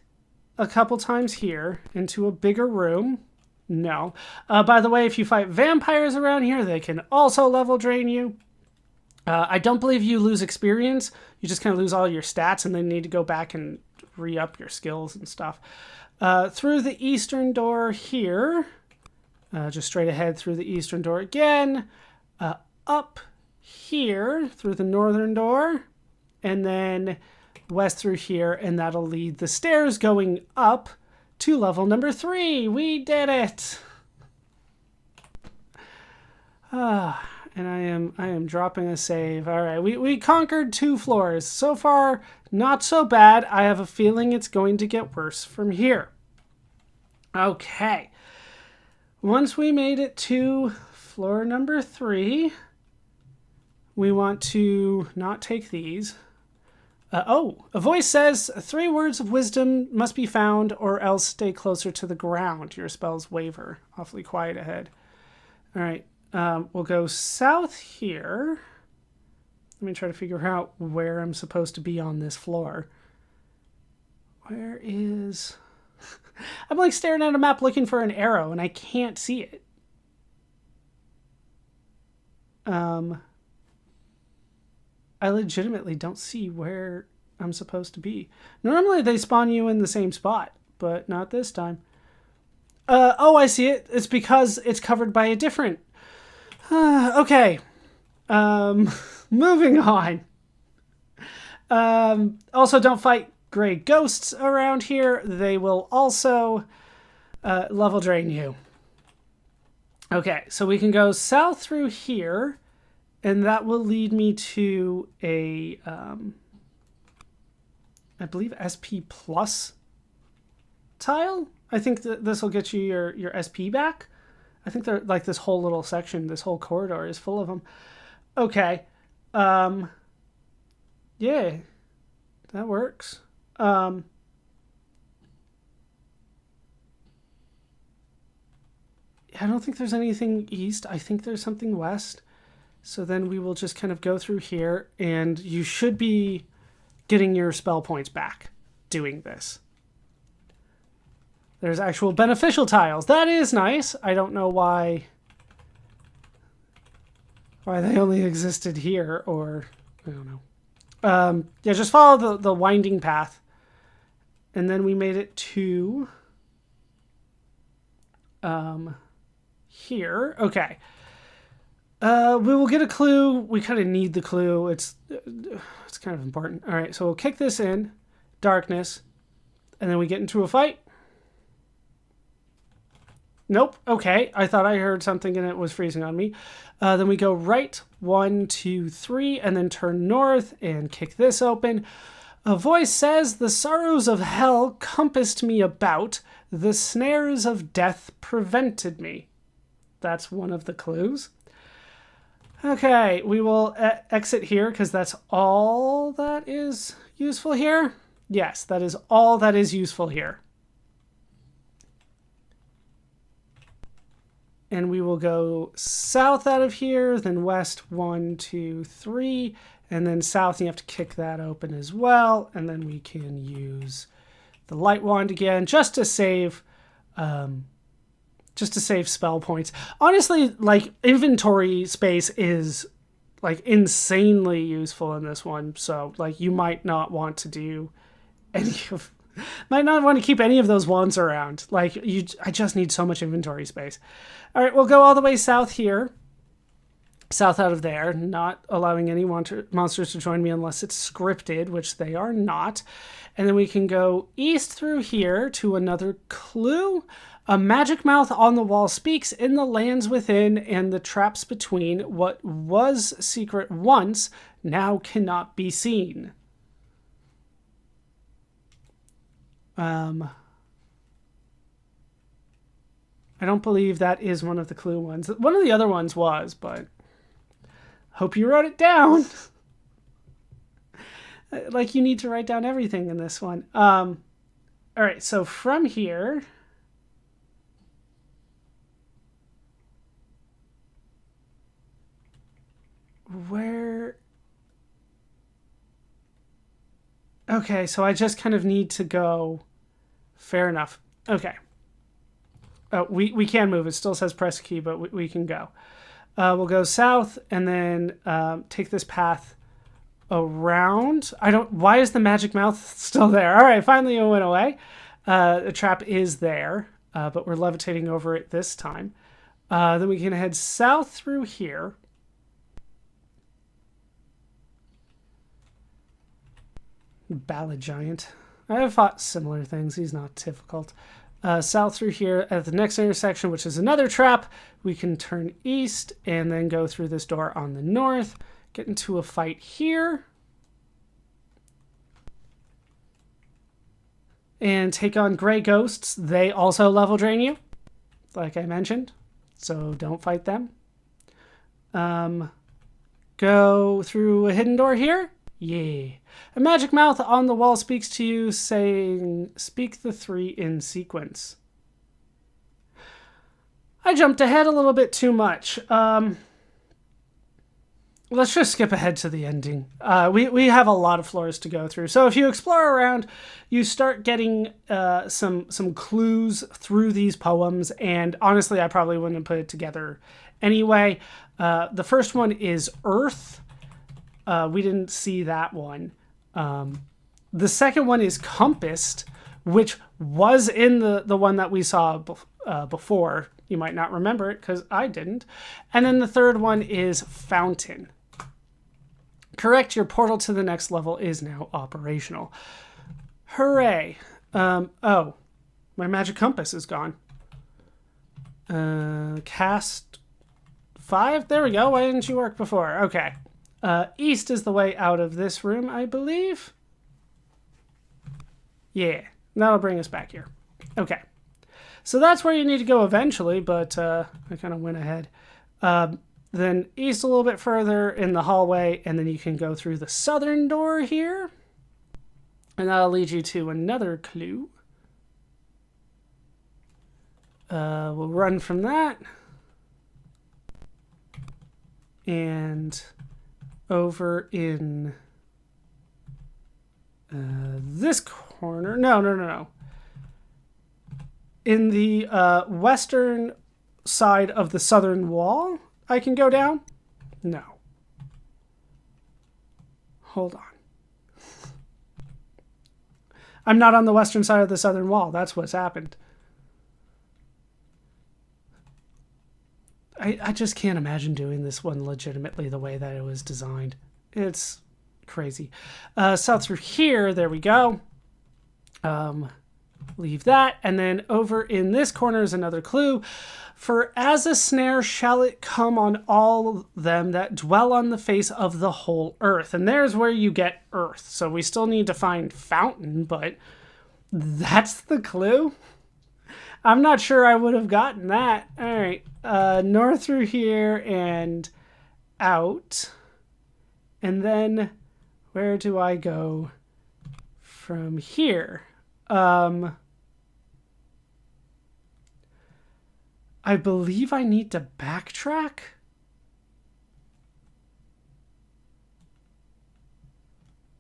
S1: a couple times here into a bigger room. No. By the way, if you fight vampires around here, they can also level drain you. I don't believe you lose experience. You just kind of lose all your stats and then need to go back and re-up your skills and stuff. Through the eastern door here. Just straight ahead through the eastern door again. Up here through the northern door. And then west through here. And that'll lead the stairs going up to level number 3. We did it! And I am dropping a save. All right, we conquered 2 floors. So far, not so bad. I have a feeling it's going to get worse from here. Okay. Once we made it to floor number 3, we want to not take these. A voice says 3 words of wisdom must be found or else stay closer to the ground. Your spells waver. Awfully quiet ahead. All right. We'll go south here. Let me try to figure out where I'm supposed to be on this floor. Where is... I'm like staring at a map looking for an arrow and I can't see it. I legitimately don't see where I'm supposed to be. Normally they spawn you in the same spot, but not this time. Oh, I see it. It's because it's covered by a different... okay. Moving on. Also, don't fight gray ghosts around here. They will also level drain you. Okay, so we can go south through here, and that will lead me to a, I believe, SP plus tile. I think that this will get you your SP back. I think they're like this whole little section, this whole corridor is full of them. Okay. Yeah, that works. I don't think there's anything east. I think there's something west. So then we will just kind of go through here and you should be getting your spell points back doing this. There's actual beneficial tiles. That is nice. I don't know why they only existed here, or I don't know. Yeah, just follow the winding path. And then we made it to here. Okay. We will get a clue. We kind of need the clue. It's kind of important. All right, so we'll kick this in, darkness, and then we get into a fight. Nope. Okay. I thought I heard something and it was freezing on me. Then we go right, 1, 2, 3, and then turn north and kick this open. A voice says, "The sorrows of hell compassed me about. The snares of death prevented me." That's one of the clues. Okay, we will exit here because that's all that is useful here. Yes, that is all that is useful here. And we will go south out of here, then west 1, 2, 3, and then south. You have to kick that open as well, and then we can use the light wand again just to save spell points. Honestly, like, inventory space is like insanely useful in this one, so like you might not want to do any of might not want to keep any of those wands around. Like, I just need so much inventory space. All right, we'll go all the way south here. South out of there, not allowing any monsters to join me unless it's scripted, which they are not. And then we can go east through here to another clue. A magic mouth on the wall speaks in the lands within and the traps between. What was secret once now cannot be seen. I don't believe that is one of the clue ones. One of the other ones was, but hope you wrote it down. Like, you need to write down everything in this one. All right, so from here, where... Okay, so I just kind of need to go... Fair enough. Okay. Oh, we can move. It still says press key, but we can go. We'll go south and then take this path around. Why is the magic mouth still there? All right, finally it went away. The trap is there, but we're levitating over it this time. Then we can head south through here. Ballad Giant. I have fought similar things. He's not difficult. South through here at the next intersection, which is another trap. We can turn east and then go through this door on the north. Get into a fight here. And take on gray ghosts. They also level drain you, like I mentioned. So don't fight them. Go through a hidden door here. Yeah. A magic mouth on the wall speaks to you, saying, speak the 3 in sequence. I jumped ahead a little bit too much. Let's just skip ahead to the ending. We have a lot of floors to go through. So if you explore around, you start getting some clues through these poems. And honestly, I probably wouldn't have put it together anyway. The first one is Earth. We didn't see that one. The second one is Compassed, which was in the one that we saw before. You might not remember it because I didn't. And then the third one is Fountain. Correct, your portal to the next level is now operational. Hooray. Oh, my magic compass is gone. Cast 5? There we go. Why didn't you work before? Okay. East is the way out of this room, I believe. Yeah, that'll bring us back here. Okay. So that's where you need to go eventually, but I kind of went ahead. Then east a little bit further in the hallway, and then you can go through the southern door here. And that'll lead you to another clue. We'll run from that. And over in this corner. No. In the western side of the southern wall, I can go down? No. Hold on. I'm not on the western side of the southern wall. That's what's happened. I just can't imagine doing this one legitimately the way that it was designed. It's crazy. South through here, there we go. Leave that. And then over in this corner is another clue. For as a snare shall it come on all them that dwell on the face of the whole earth. And there's where you get earth. So we still need to find Fountain, but that's the clue? I'm not sure I would have gotten that. All right. North through here and out. And then where do I go from here? I believe I need to backtrack.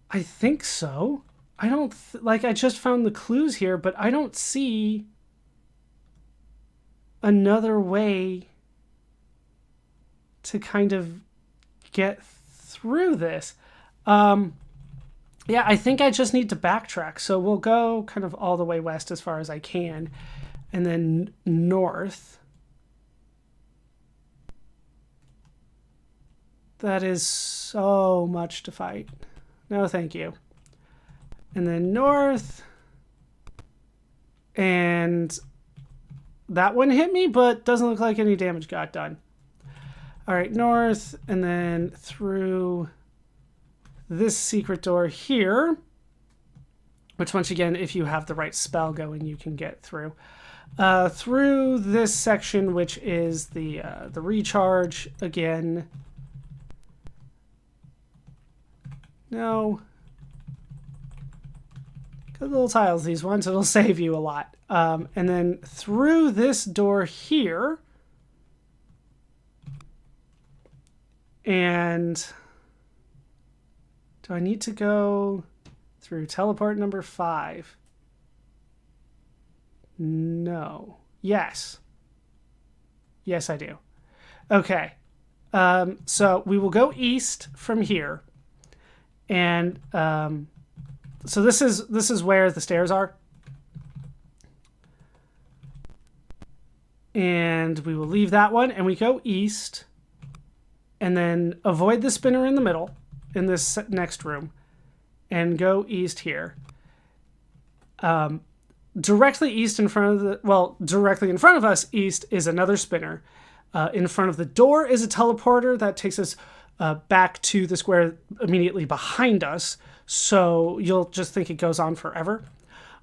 S1: I think so. I don't like I just found the clues here, but I don't see another way to kind of get through this. Yeah, I think I just need to backtrack. So we'll go kind of all the way west as far as I can, and then north. That is so much to fight. No, thank you. And then north. And that one hit me, but doesn't look like any damage got done. All right, north, and then through this secret door here, which once again, if you have the right spell going, you can get through. Through this section, which is the recharge again. No. Good little tiles, these ones. It'll save you a lot. And then through this door here. And do I need to go through teleport number 5? No. Yes. Yes, I do. Okay. So we will go east from here. And so this is where the stairs are. And we will leave that one and we go east. And then avoid the spinner in the middle in this next room and go east here. Directly east in front of directly in front of us east is another spinner. In front of the door is a teleporter that takes us back to the square immediately behind us. So you'll just think it goes on forever.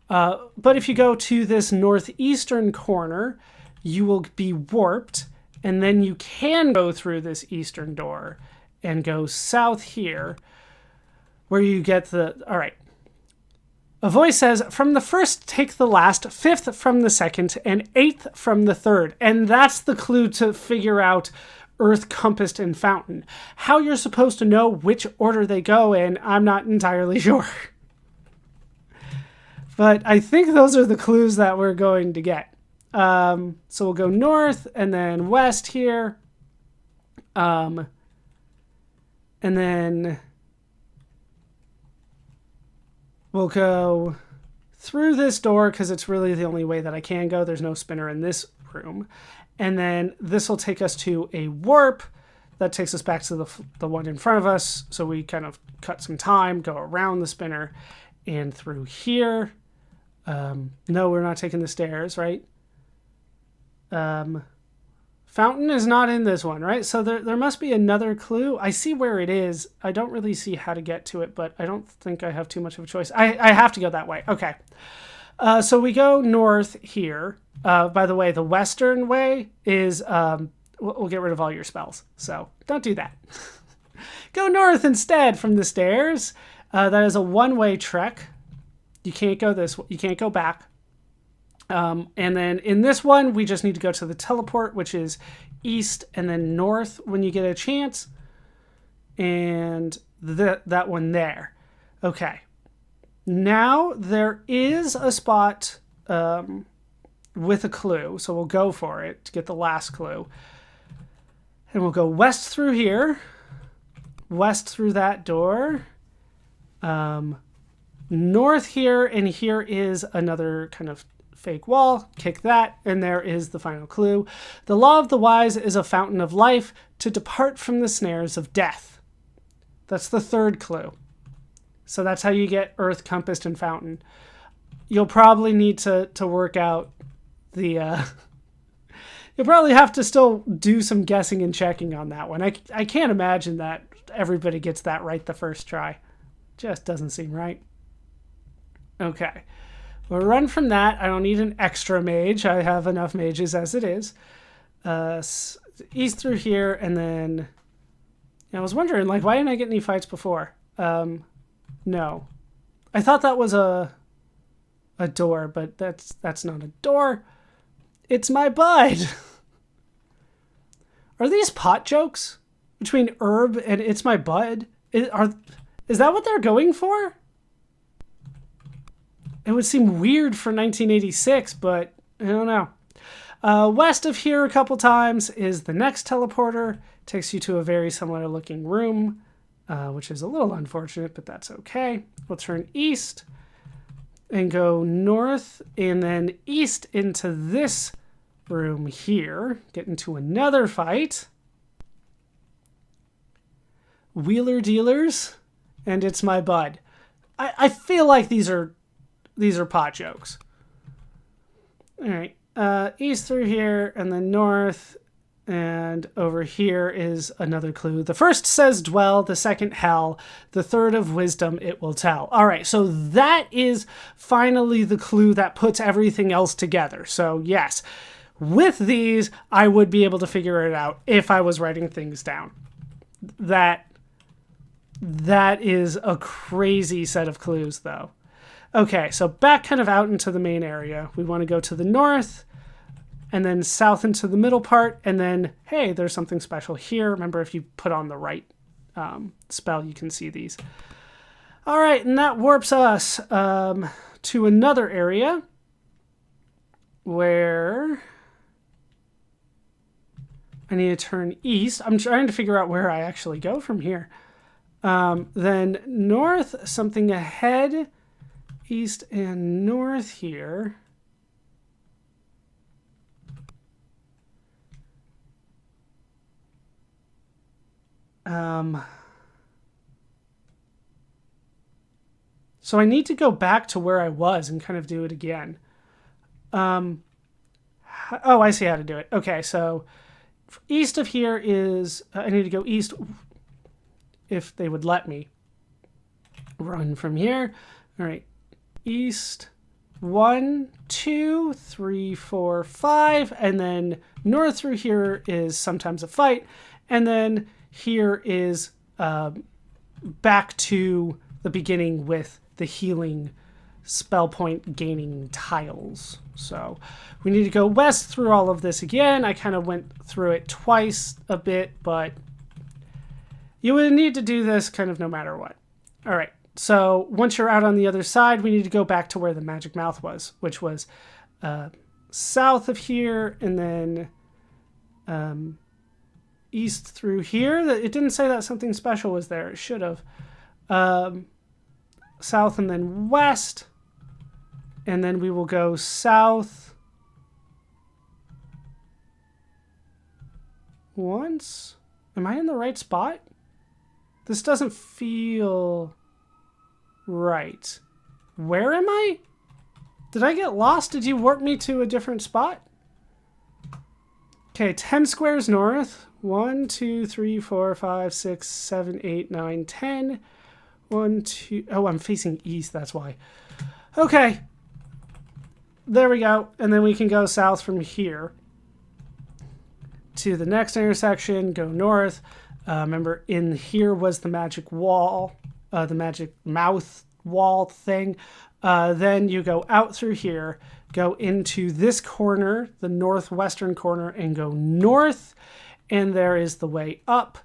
S1: But if you go to this northeastern corner, you will be warped. And then you can go through this eastern door and go south here where you get all right. A voice says, from the first, take the last, fifth from the second, and eighth from the third. And that's the clue to figure out earth, compass, and fountain. How you're supposed to know which order they go in, I'm not entirely sure. But I think those are the clues that we're going to get. So we'll go north and then west here. And then we'll go through this door because it's really the only way that I can go. There's no spinner in this room. And then this will take us to a warp that takes us back to the one in front of us. So we kind of cut some time, go around the spinner and through here. No, we're not taking the stairs, right? Fountain is not in this one, right? So there must be another clue. I see where it is. I don't really see how to get to it, but I don't think I have too much of a choice. I have to go that way. Okay. So we go north here. By the way, the western way is, we'll get rid of all your spells. So don't do that. Go north instead from the stairs. That is a one-way trek. You can't go this way. You can't go back. And then in this one, we just need to go to the teleport, which is east and then north when you get a chance. And that one there. Okay. Now there is a spot with a clue. So we'll go for it to get the last clue. And we'll go west through here. West through that door. North here. And here is another kind of fake wall, kick that, and there is the final clue. The law of the wise is a fountain of life to depart from the snares of death. That's the third clue. So that's how you get earth, compass, and fountain. You'll probably need to work out the... You'll probably have to still do some guessing and checking on that one. I can't imagine that everybody gets that right the first try. Just doesn't seem right. Okay. We'll run from that. I don't need an extra mage. I have enough mages as it is. East through here, and then Yeah, I was wondering, like, why didn't I get any fights before? No. I thought that was a door, but that's not a door. It's my bud. Are these pot jokes between herb and it's my bud? Is that what they're going for? It would seem weird for 1986, but I don't know. West of here a couple times is the next teleporter. Takes you to a very similar looking room, which is a little unfortunate, but that's okay. We'll turn east and go north and then east into this room here. Get into another fight. Wheeler dealers, and it's my bud. I feel like these are pot jokes. All right, east through here and then north, and over here is another clue. The first says dwell, the second hell, the third of wisdom it will tell. All right, so that is finally the clue that puts everything else together. So yes, with these, I would be able to figure it out if I was writing things down. That is a crazy set of clues, though. Okay, so back kind of out into the main area. We want to go to the north, and then south into the middle part, and then, hey, there's something special here. Remember, if you put on the right spell, you can see these. All right, and that warps us to another area where I need to turn east. I'm trying to figure out where I actually go from here. Then north, something ahead, east and north here. So I need to go back to where I was and kind of do it again. Oh, I see how to do it. Okay, so east of here is, I need to go east if they would let me run from here. All right, east, 1, 2, 3, 4, 5, and then north through here is sometimes a fight, and then here is back to the beginning with the healing spell point gaining tiles. So we need to go west through all of this again. I kind of went through it twice a bit, but you would need to do this kind of no matter what. All right, so once you're out on the other side, we need to go back to where the magic mouth was, which was south of here, and then east through here. It didn't say that something special was there. It should have. South and then west, and then we will go south once. Am I in the right spot? This doesn't feel right. Where am I? Did I get lost? Did you warp me to a different spot? Okay, 10 squares north. 1, 2, 3, 4, 5, 6, 7, 8, 9, 10. 1, 2. Oh, I'm facing east, that's why. Okay. There we go. And then we can go south from here to the next intersection, go north. Remember, in here was the magic wall, the magic mouth wall thing. Then you go out through here, go into this corner, the northwestern corner, and go north. And there is the way up,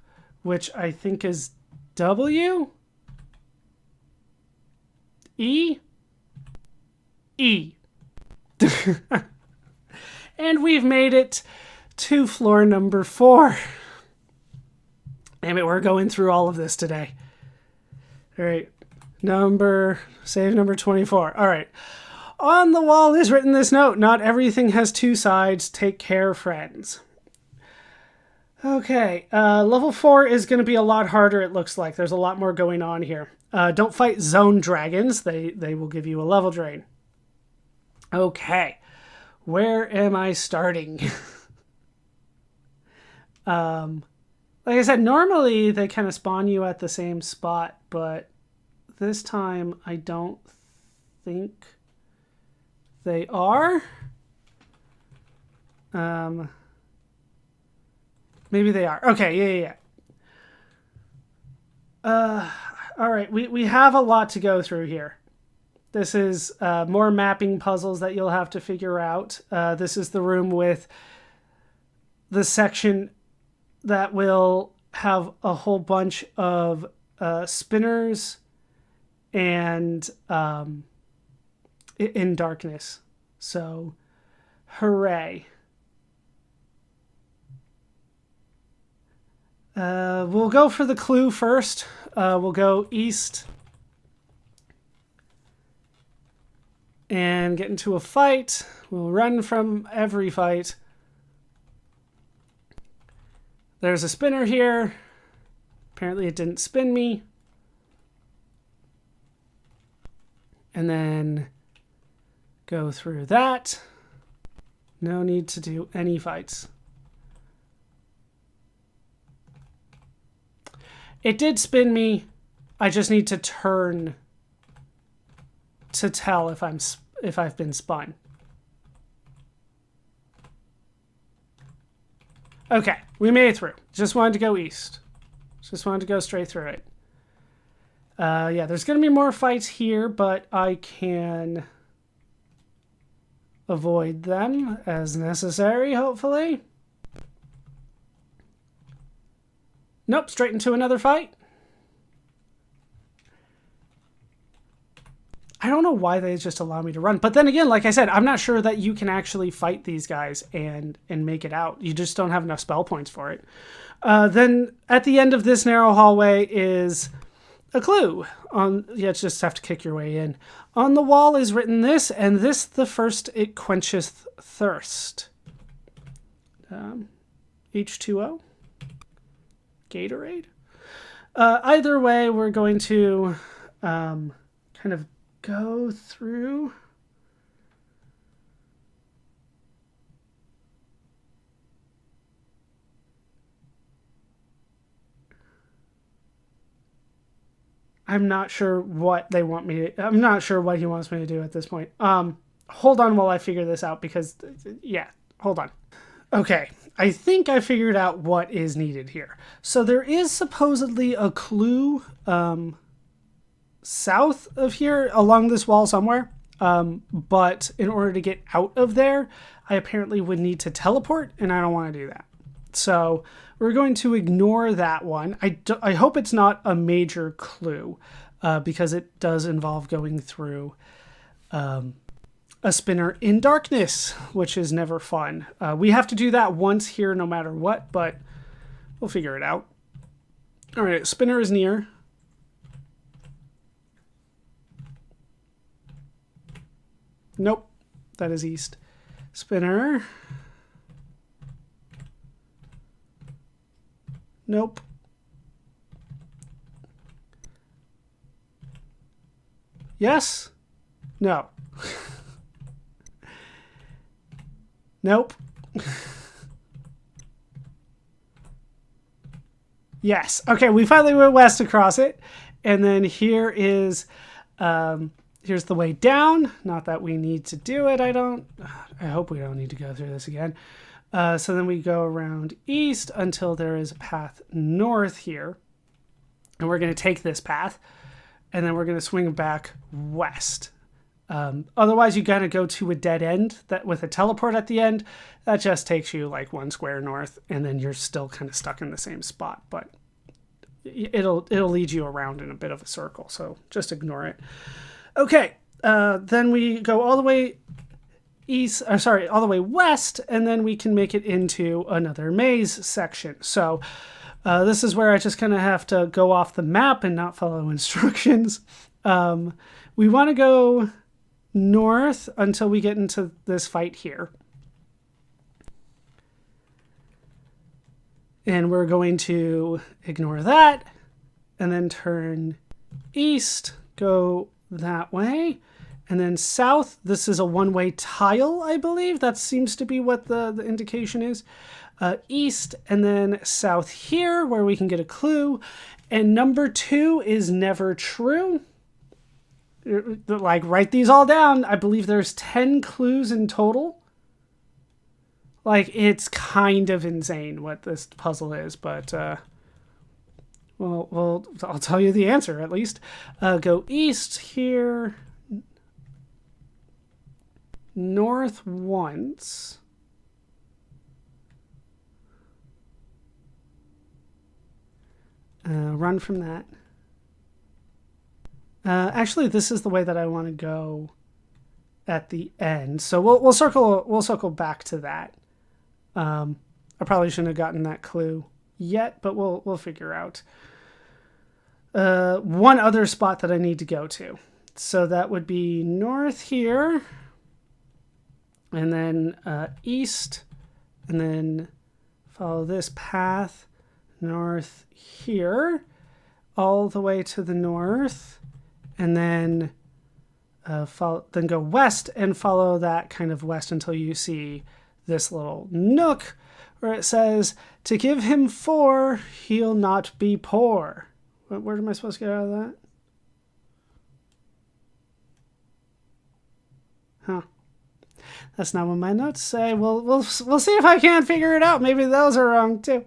S1: which I think is W? E? E. And we've made it to floor number 4. Damn it, we're going through all of this today. All right, save number 24. All right. On the wall is written this note: not everything has two sides. Take care, friends. Okay, level 4 is going to be a lot harder, it looks like. There's a lot more going on here. Don't fight zone dragons. They will give you a level drain. Okay, where am I starting? Like I said, normally they kind of spawn you at the same spot, but this time I don't think they are. Maybe they are. Okay, yeah. All right, we have a lot to go through here. This is more mapping puzzles that you'll have to figure out. This is the room with the section that will have a whole bunch of spinners and in darkness. So, hooray. We'll go for the clue first. We'll go east and get into a fight. We'll run from every fight. There's a spinner here. Apparently it didn't spin me. And then go through that. No need to do any fights. It did spin me. I just need to turn to tell if I've been spun. Okay, we made it through. Just wanted to go east. Just wanted to go straight through it. Yeah, there's going to be more fights here, but I can avoid them as necessary, hopefully. Nope, straight into another fight. I don't know why they just allow me to run. But then again, like I said, I'm not sure that you can actually fight these guys and make it out. You just don't have enough spell points for it. Then at the end of this narrow hallway is a clue. You just have to kick your way in. On the wall is written this, and this the first it quencheth thirst. H2O? Gatorade? Either way, we're going to kind of go through. I'm not sure what they want me to, I'm not sure what he wants me to do at this point. Hold on while I figure this out because, yeah, hold on. Okay, I think I figured out what is needed here. So there is supposedly a clue south of here along this wall somewhere. But in order to get out of there, I apparently would need to teleport, and I don't want to do that. So we're going to ignore that one. I hope it's not a major clue because it does involve going through a spinner in darkness, which is never fun. We have to do that once here no matter what, but we'll figure it out. All right, spinner is near. Nope, that is east. Spinner. Nope. Yes? No. Nope. Yes. Okay, we finally went west across it. And then here is, here's the way down. Not that we need to do it. I hope we don't need to go through this again. So then we go around east until there is a path north here. And we're going to take this path. And then we're going to swing back west. Otherwise, you got to go to a dead end that with a teleport at the end. That just takes you like one square north. And then you're still kind of stuck in the same spot. But it'll lead you around in a bit of a circle. So just ignore it. Okay. Then we go all the way all the way west, and then we can make it into another maze section. So this is where I just kind of have to go off the map and not follow instructions. We want to go north until we get into this fight here. And we're going to ignore that and then turn east, go that way. And then south, this is a one-way tile, I believe. That seems to be what the indication is. East, and then south here, where we can get a clue. And number 2 is never true. Like, write these all down. I believe there's 10 clues in total. Like, it's kind of insane what this puzzle is, but Well, I'll tell you the answer at least. Go east here, north once. Run from that. Actually, this is the way that I want to go at the end. So we'll circle back to that. I probably shouldn't have gotten that clue yet, but we'll figure out. One other spot that I need to go to. So that would be north here, and then east, and then follow this path north here, all the way to the north, and then then go west and follow that kind of west until you see this little nook where it says, "To give him 4, he'll not be poor." Where am I supposed to get out of that? Huh. That's not what my notes say. We'll see if I can figure it out. Maybe those are wrong too.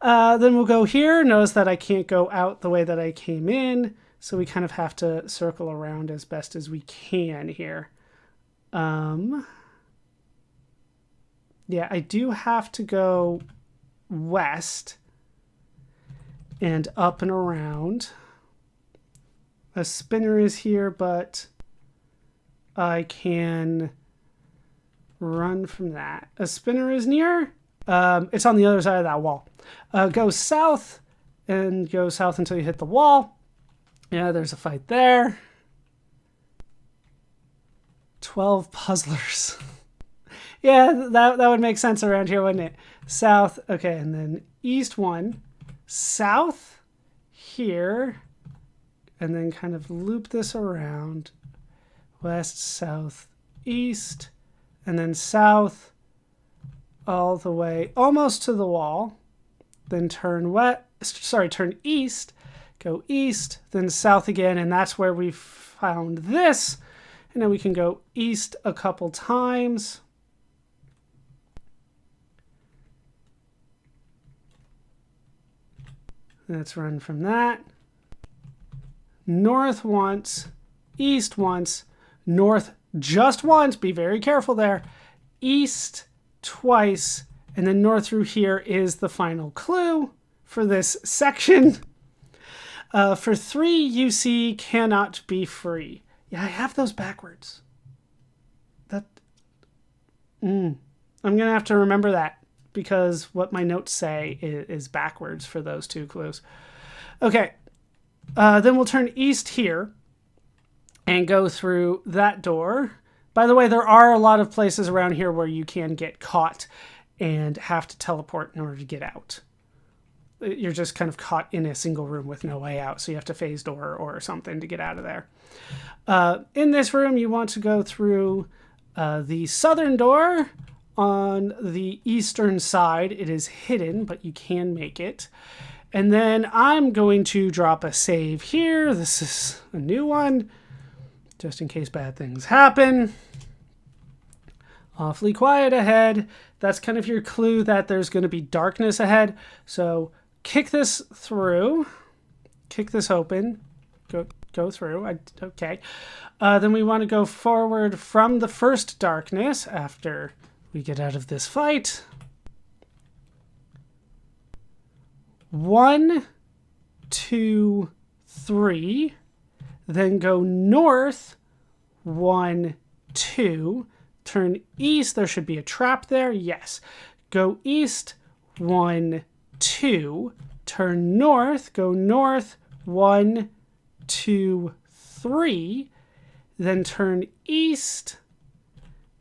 S1: Then we'll go here. Notice that I can't go out the way that I came in, so we kind of have to circle around as best as we can here. Yeah, I do have to go west and up and around. A spinner is here, but I can run from that. A spinner is near. It's on the other side of that wall. Go south and go south until you hit the wall. Yeah, there's a fight there. 12 puzzlers. Yeah, that would make sense around here, wouldn't it? South, okay, and then east 1. South here, and then kind of loop this around. West, south, east, and then south all the way almost to the wall. Then turn east, go east, then south again, and that's where we found this. And then we can go east a couple times. Let's run from that. North once, east once, north just once. Be very careful there. East twice, and then north through here is the final clue for this section. For 3, you see cannot be free. Yeah, I have those backwards. I'm going to have to remember that, because what my notes say is backwards for those 2 clues. Okay, then we'll turn east here and go through that door. By the way, there are a lot of places around here where you can get caught and have to teleport in order to get out. You're just kind of caught in a single room with no way out, so you have to phase door or something to get out of there. In this room, you want to go through the southern door. On the eastern side, it is hidden, but you can make it. And then I'm going to drop a save here. This is a new one, just in case bad things happen. Awfully quiet ahead. That's kind of your clue that there's going to be darkness ahead. So kick this through. Kick this open. Go through. Okay. Then we want to go forward from the first darkness after we get out of this fight. 1, 2, 3. Then go north. 1, 2. Turn east. There should be a trap there. Yes. Go east. 1, 2. Turn north. Go north. 1, 2, 3. Then turn east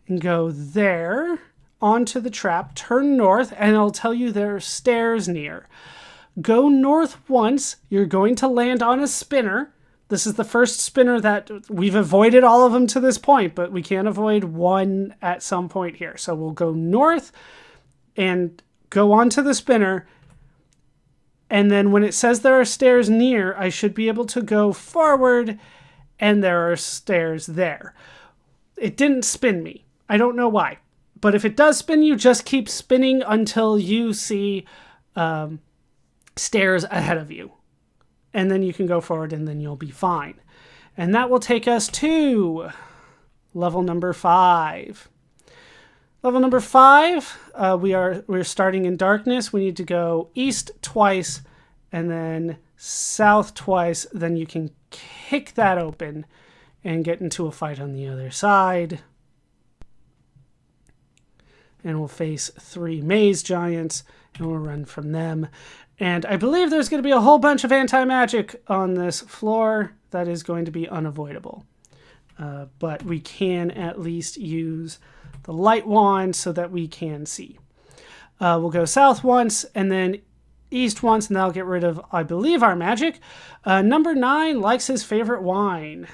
S1: and go there onto the trap. Turn north, and it'll tell you there are stairs near. Go north once. You're going to land on a spinner. This is the first spinner that we've avoided all of them to this point, but we can't avoid one at some point here. So we'll go north and go onto the spinner. And then when it says there are stairs near, I should be able to go forward, and there are stairs there. It didn't spin me. I don't know why. But if it does spin you, just keep spinning until you see stairs ahead of you. and then you can go forward and then you'll be fine. And that will take us to level number 5. Level number 5, we're starting in darkness. We need to go east twice and then south twice. Then you can kick that open and get into a fight on the other side. And we'll face 3 maze giants and we'll run from them. And I believe there's going to be a whole bunch of anti-magic on this floor that is going to be unavoidable. But we can at least use the light wand so that we can see. We'll go south once and then east once, and that'll get rid of, I believe, our magic. Number 9 likes his favorite wine.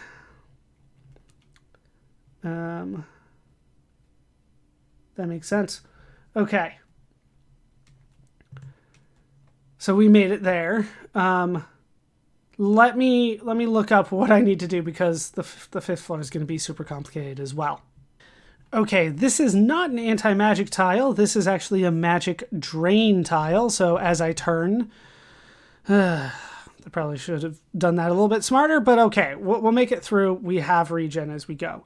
S1: That makes sense. Okay. So we made it there. Let me look up what I need to do because the 5th floor is going to be super complicated as well. Okay, this is not an anti-magic tile. This is actually a magic drain tile. So as I turn, I probably should have done that a little bit smarter, but okay, we'll make it through. We have regen as we go.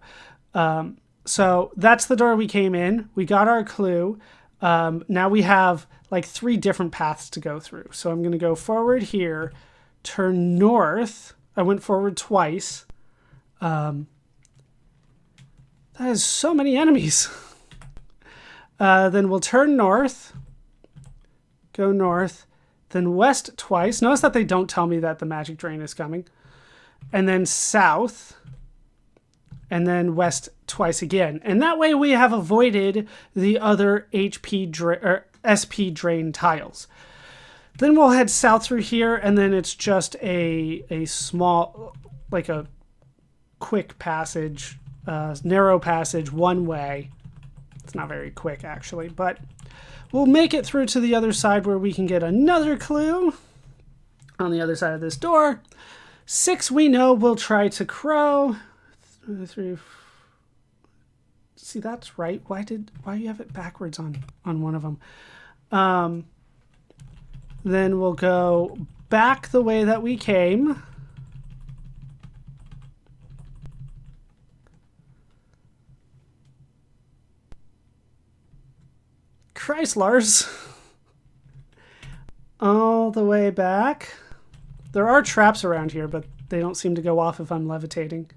S1: So that's the door we came in. We got our clue. Now we have like 3 different paths to go through. So I'm going to go forward here, turn north. I went forward twice. That is so many enemies. Then we'll turn north, go north, then west twice. Notice that they don't tell me that the magic drain is coming. And then south, and then west twice again. And that way we have avoided the other SP drain tiles. Then we'll head south through here, and then it's just a small, like a quick passage, narrow passage, one way. It's not very quick, actually, but we'll make it through to the other side where we can get another clue on the other side of this door. 6 we know we'll try to crow. 3. See, that's right. Why do you have it backwards on one of them? Then we'll go back the way that we came. Christ, Lars. All the way back. There are traps around here, but they don't seem to go off if I'm levitating.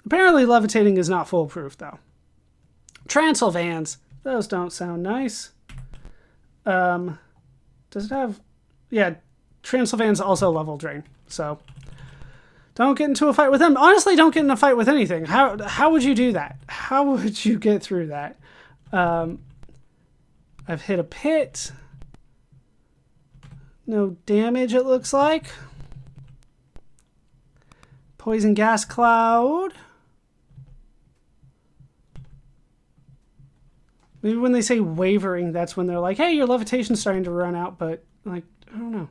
S1: Apparently levitating is not foolproof, though. Transylvans. Those don't sound nice. Does it have... Yeah, Transylvan's also level drain, so... Don't get into a fight with them. Honestly, don't get in a fight with anything. How would you do that? How would you get through that? I've hit a pit. No damage, it looks like. Poison gas cloud. Maybe when they say wavering, that's when they're like, hey, your levitation's starting to run out, but, like, I don't know.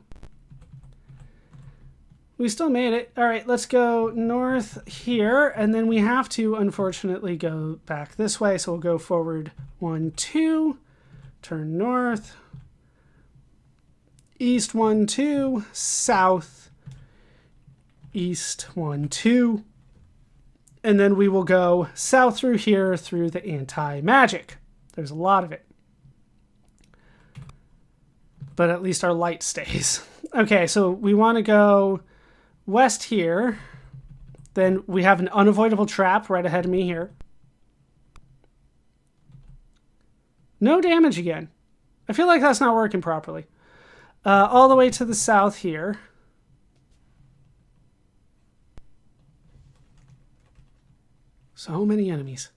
S1: We still made it. All right, let's go north here, and then we have to, unfortunately, go back this way, so we'll go forward 1, 2, turn north, east 1, 2, south, east 1, 2, and then we will go south through here through the anti-magic. There's a lot of it. But at least our light stays. Okay, so we want to go west here. Then we have an unavoidable trap right ahead of me here. No damage again. I feel like that's not working properly. All the way to the south here. So many enemies.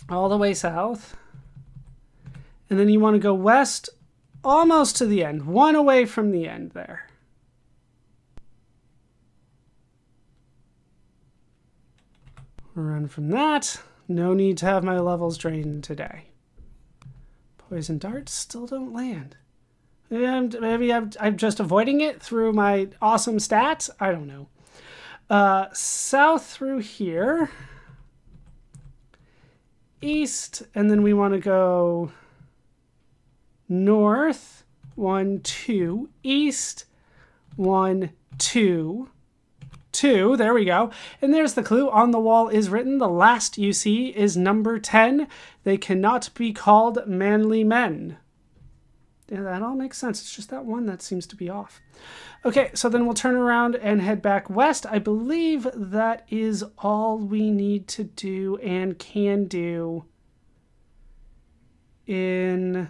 S1: All the way south. And then you want to go west almost to the end. 1 away from the end there. Run from that. No need to have my levels drained today. Poison darts still don't land. Maybe I'm just avoiding it through my awesome stats. I don't know. South through here. East, and then we want to go north. 1, 2, east. 1, 2, 2. There we go. And there's the clue. On the wall is written, the last you see is number 10. They cannot be called manly men. Yeah, that all makes sense. It's just that one that seems to be off. Okay, so then we'll turn around and head back west. I believe that is all we need to do and can do in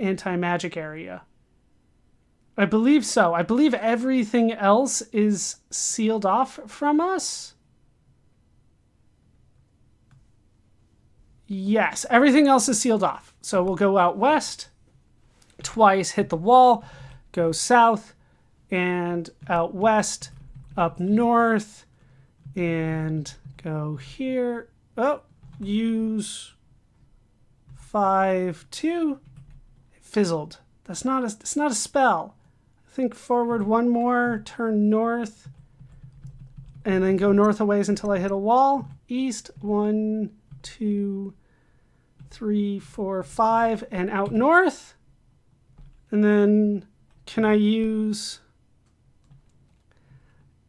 S1: anti-magic area. I believe so. I believe everything else is sealed off from us. Yes, everything else is sealed off. So we'll go out west, twice, hit the wall, go south, and out west, up north, and go here. Oh, use 5, 2. It fizzled. It's not a spell. Think forward one more, turn north, and then go north a ways until I hit a wall. East, 1, 2, 3, 4, 5, and out north. And then can I use,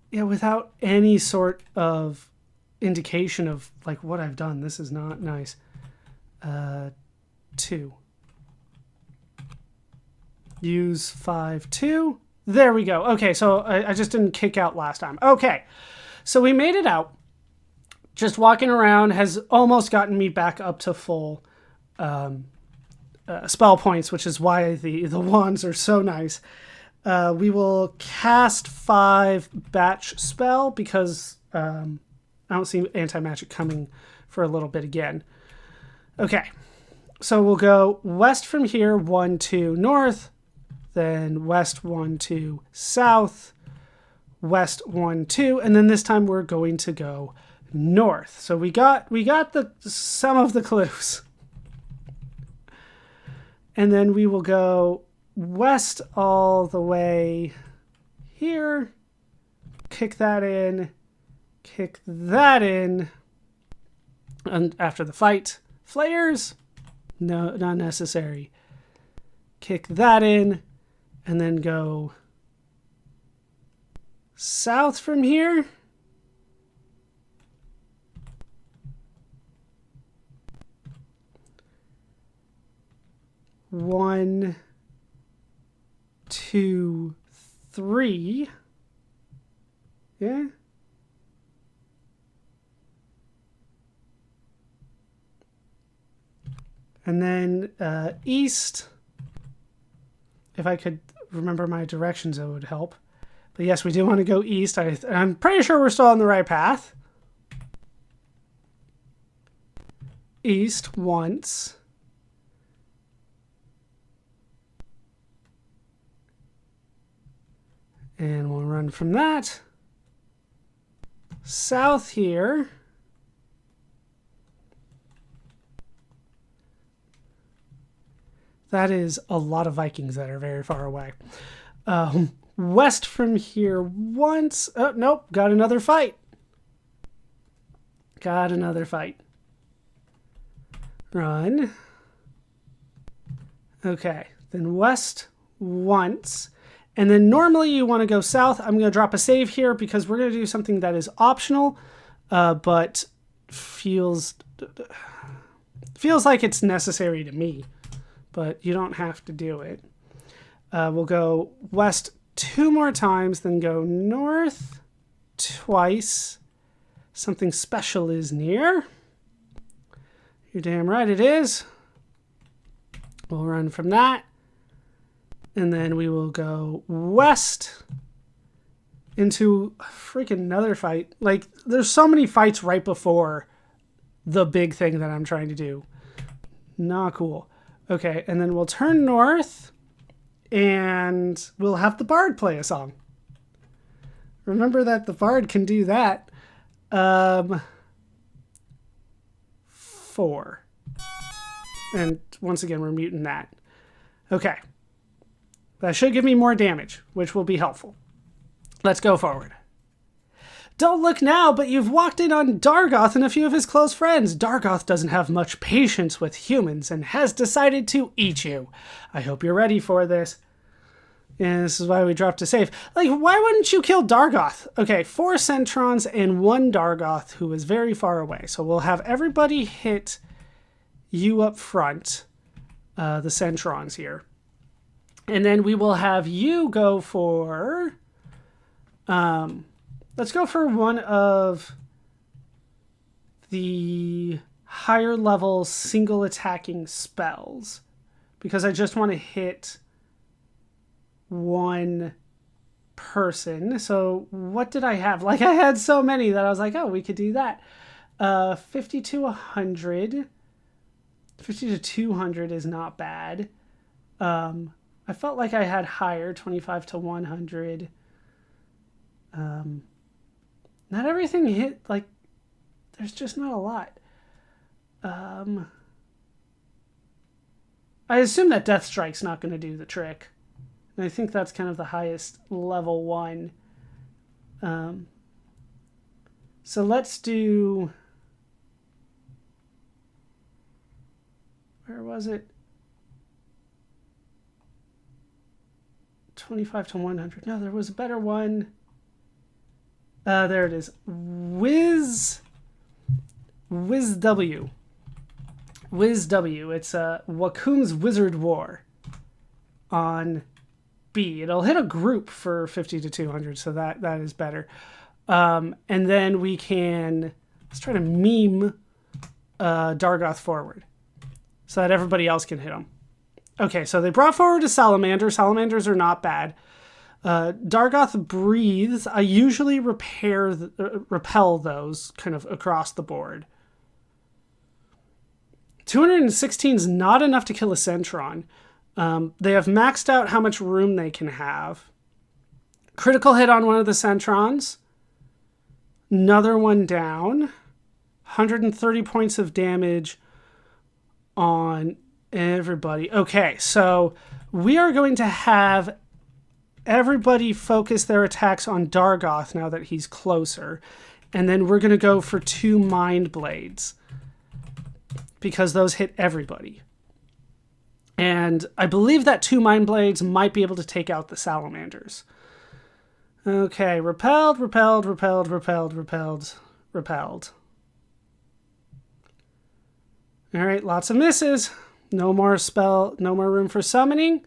S1: yeah, without any sort of indication of like what I've done. This is not nice. 2. Use 5, 2. There we go. Okay, so I just didn't kick out last time. Okay, so we made it out. Just walking around has almost gotten me back up to full spell points, which is why the wands are so nice. We will cast 5 batch spell because I don't see anti-magic coming for a little bit again. Okay, so we'll go west from here, 1, 2, north. Then west 1, 2, south, west 1, 2, and then this time we're going to go north. So we got some of the clues. And then we will go west all the way here, kick that in, and after the fight, flares, no, not necessary. Kick that in, and then go south from here. One, 2, 3. Yeah. And then east. If I could remember my directions, it would help. But yes, we do want to go east. I'm pretty sure we're still on the right path. East once. And we'll run from that. South here. That is a lot of Vikings that are very far away. West from here once. Oh, nope. Got another fight. Run. Okay. Then west once. And then normally you want to go south. I'm going to drop a save here because we're going to do something that is optional, but feels like it's necessary to me. But you don't have to do it. We'll go west 2 more times, then go north twice. Something special is near. You're damn right it is. We'll run from that. And then we will go west into freaking another fight. Like, there's so many fights right before the big thing that I'm trying to do. Not cool. Okay, and then we'll turn north, and we'll have the bard play a song. Remember that the bard can do that. 4. And once again, we're muting that. Okay. That should give me more damage, which will be helpful. Let's go forward. Don't look now, but you've walked in on Dargoth and a few of his close friends. Dargoth doesn't have much patience with humans and has decided to eat you. I hope you're ready for this. And this is why we dropped to save. Like, why wouldn't you kill Dargoth? Okay, 4 Centrons and 1 Dargoth who is very far away. So we'll have everybody hit you up front, the Centrons here. And then we will have you go for... let's go for one of the higher level single attacking spells. Because I just want to hit... one person. So what did I have? Like, I had so many that I was like, oh, we could do that. 50 to 100. 50 to 200 is not bad. I felt like I had higher, 25 to 100. Not everything hit, like, there's just not a lot. I assume that Death Strike's not going to do the trick. And I think that's kind of the highest level one. So let's do... Where was it? 25 to 100. No, there was a better one. There it is. Wiz W. Wiz W. It's Wakum's Wizard War on B. It'll hit a group for 50 to 200, so that is better. And then we can... Let's try to meme Dargoth forward so that everybody else can hit him. Okay, so they brought forward a Salamander. Salamanders are not bad. Dargoth breathes. I usually repel those kind of across the board. 216 is not enough to kill a Centron. They have maxed out how much room they can have. Critical hit on one of the Centrons. Another one down. 130 points of damage on everybody. Okay, so we are going to have everybody focus their attacks on Dargoth now that he's closer. And then we're going to go for 2 Mind Blades, because those hit everybody. And I believe that 2 Mind Blades might be able to take out the Salamanders. Okay, repelled. Alright, lots of misses. No more room for summoning.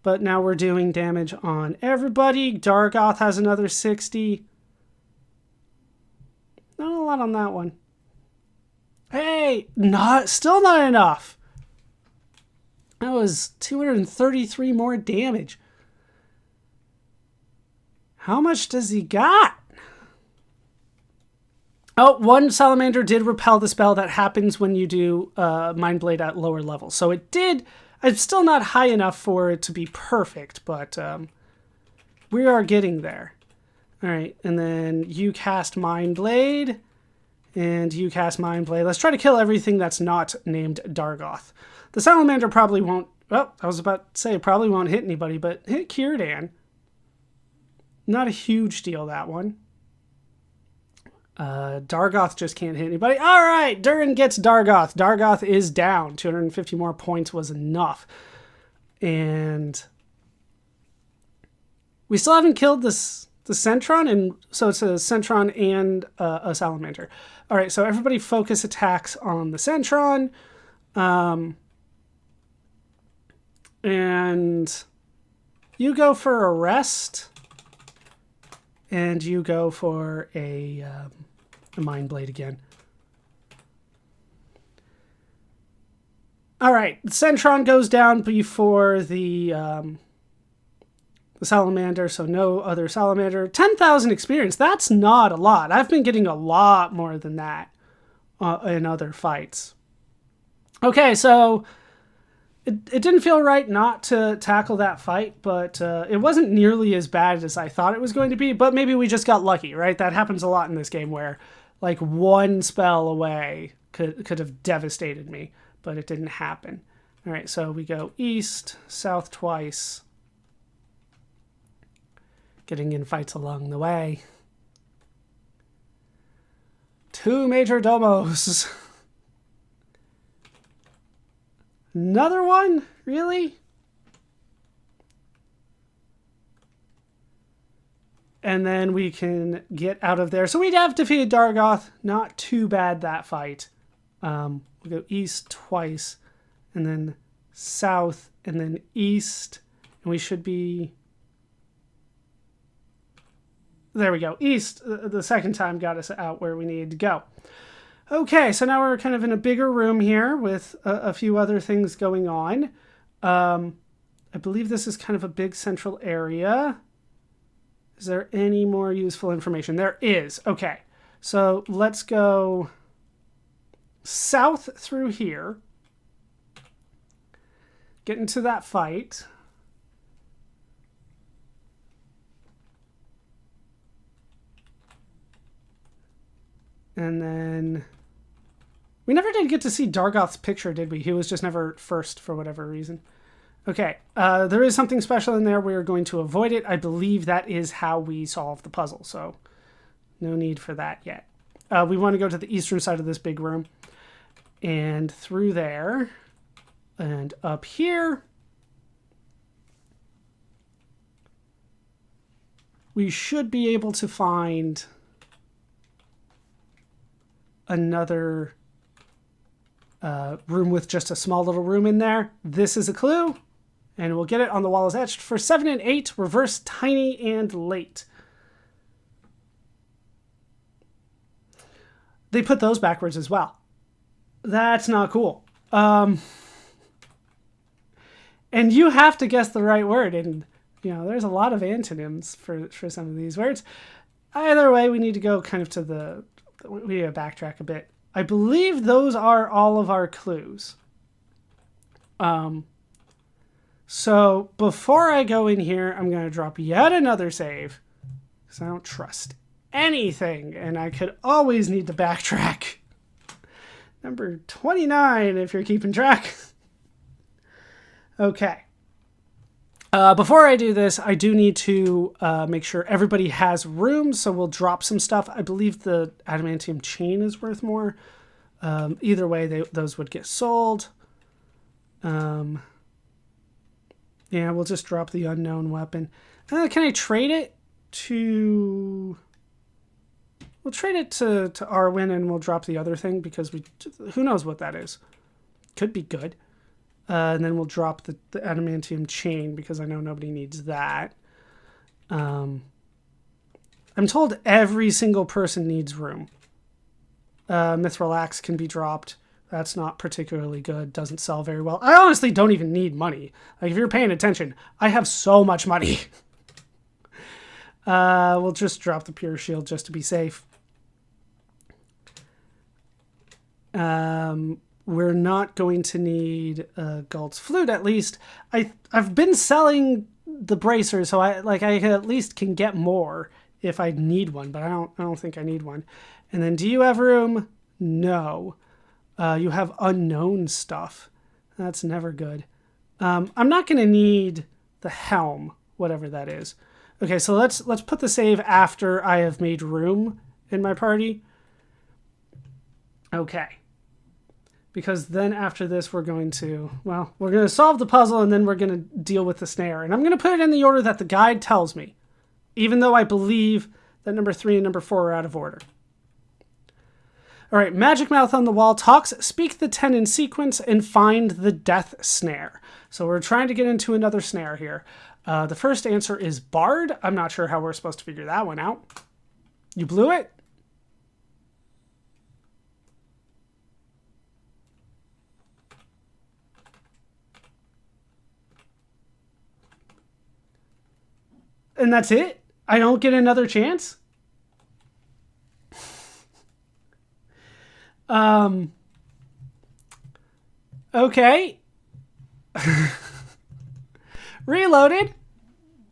S1: But now we're doing damage on everybody. Dargoth has another 60. Not a lot on that one. Hey, still not enough. That was 233 more damage. How much does he got? Oh, 1 Salamander did repel the spell that happens when you do Mind Blade at lower levels. So it did. It's still not high enough for it to be perfect, but we are getting there. All right, and then you cast Mind Blade, and you cast Mind Blade. Let's try to kill everything that's not named Dargoth. The Salamander probably won't... Well, I was about to say probably won't hit anybody, but hit Círdan. Not a huge deal, that one. Dargoth just can't hit anybody. All right, Durin gets Dargoth. Dargoth is down. 250 more points was enough. And we still haven't killed the Centron, and so it's a Centron and a Salamander. All right, so everybody focus attacks on the Centron. And you go for a rest. And you go for a Mind Blade again. All right, Centron goes down before the Salamander, so no other Salamander. 10,000 experience, that's not a lot. I've been getting a lot more than that in other fights. Okay, so... It didn't feel right not to tackle that fight, but it wasn't nearly as bad as I thought it was going to be, but maybe we just got lucky, right? That happens a lot in this game where, like, one spell away could have devastated me, but it didn't happen. All right, so we go east, south twice, getting in fights along the way. 2 Major Domos. Another one? Really? And then we can get out of there. So we have defeated Dargoth. Not too bad, that fight. We go east twice, and then south, and then east. And we should be... There we go. East, the second time, got us out where we needed to go. Okay, so now we're kind of in a bigger room here with a few other things going on. I believe this is kind of a big central area. Is there any more useful information? There is. Okay, so let's go south through here. Get into that fight. And then we never did get to see Dargoth's picture, did we? He was just never first for whatever reason. Okay, there is something special in there. We are going to avoid it. I believe that is how we solve the puzzle, so no need for that yet. We want to go to the eastern side of this big room and through there and up here. We should be able to find another room with just a small little room in there. This is a clue, and we'll get it on the wall as etched. For 7 and 8, reverse tiny and late. They put those backwards as well. That's not cool. And you have to guess the right word, and you know there's a lot of antonyms for some of these words. Either way, we need to go kind of to the... We need to backtrack a bit. I believe those are all of our clues. So before I go in here, I'm going to drop yet another save because I don't trust anything, and I could always need to backtrack. Number 29, if you're keeping track. Okay. Before I do this, I do need to make sure everybody has room, so we'll drop some stuff. I believe the adamantium chain is worth more. Either way, those would get sold. Yeah, we'll just drop the unknown weapon. Can I trade it to... We'll trade it to Arwen, and we'll drop the other thing, because who knows what that is. Could be good. And then we'll drop the adamantium chain because I know nobody needs that. I'm told every single person needs room. Mithril axe can be dropped. That's not particularly good. Doesn't sell very well. I honestly don't even need money. Like, if you're paying attention, I have so much money. We'll just drop the pure shield just to be safe. We're not going to need Galt's flute, at least. I've been selling the bracer, so I at least can get more if I need one, but I don't think I need one. And then, do you have room? No. You have unknown stuff. That's never good. I'm not going to need the helm, whatever that is. Okay, so let's put the save after I have made room in my party. Okay. Because then after this, we're going to solve the puzzle, and then we're going to deal with the snare. And I'm going to put it in the order that the guide tells me, even though I believe that number 3 and number 4 are out of order. All right, Magic Mouth on the wall talks, speak the 10 in sequence, and find the death snare. So we're trying to get into another snare here. The first answer is Bard. I'm not sure how we're supposed to figure that one out. You blew it? And that's it? I don't get another chance? Okay. Reloaded.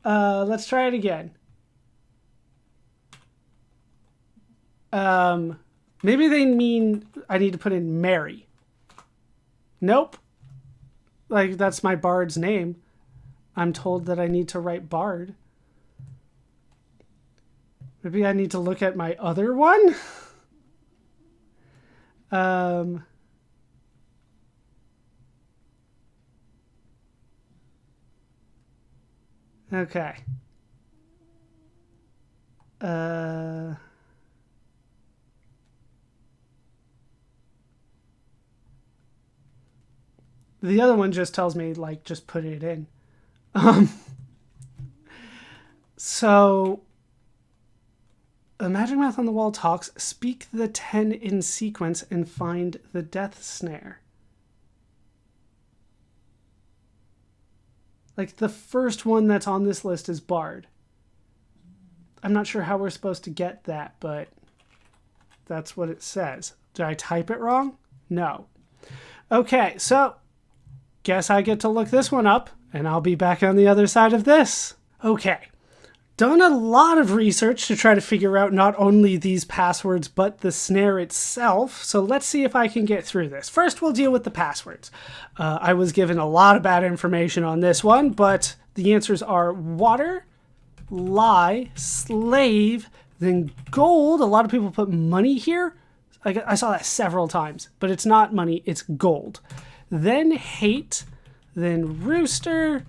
S1: Let's try it again. Maybe they mean I need to put in Mary. Nope. Like, that's my bard's name. I'm told that I need to write Bard. Maybe I need to look at my other one? Okay. The other one just tells me, like, just put it in. So, a magic mouth on the wall talks, speak the 10 in sequence and find the death snare. Like, the first one that's on this list is Bard. I'm not sure how we're supposed to get that, but that's what it says. Did I type it wrong? No. Okay, so guess I get to look this one up, and I'll be back on the other side of this. Okay. Done a lot of research to try to figure out not only these passwords, but the snare itself. So let's see if I can get through this. First, we'll deal with the passwords. I was given a lot of bad information on this one, but the answers are water, lie, slave, then gold. A lot of people put money here. I saw that several times, but it's not money, it's gold. Then hate, then rooster,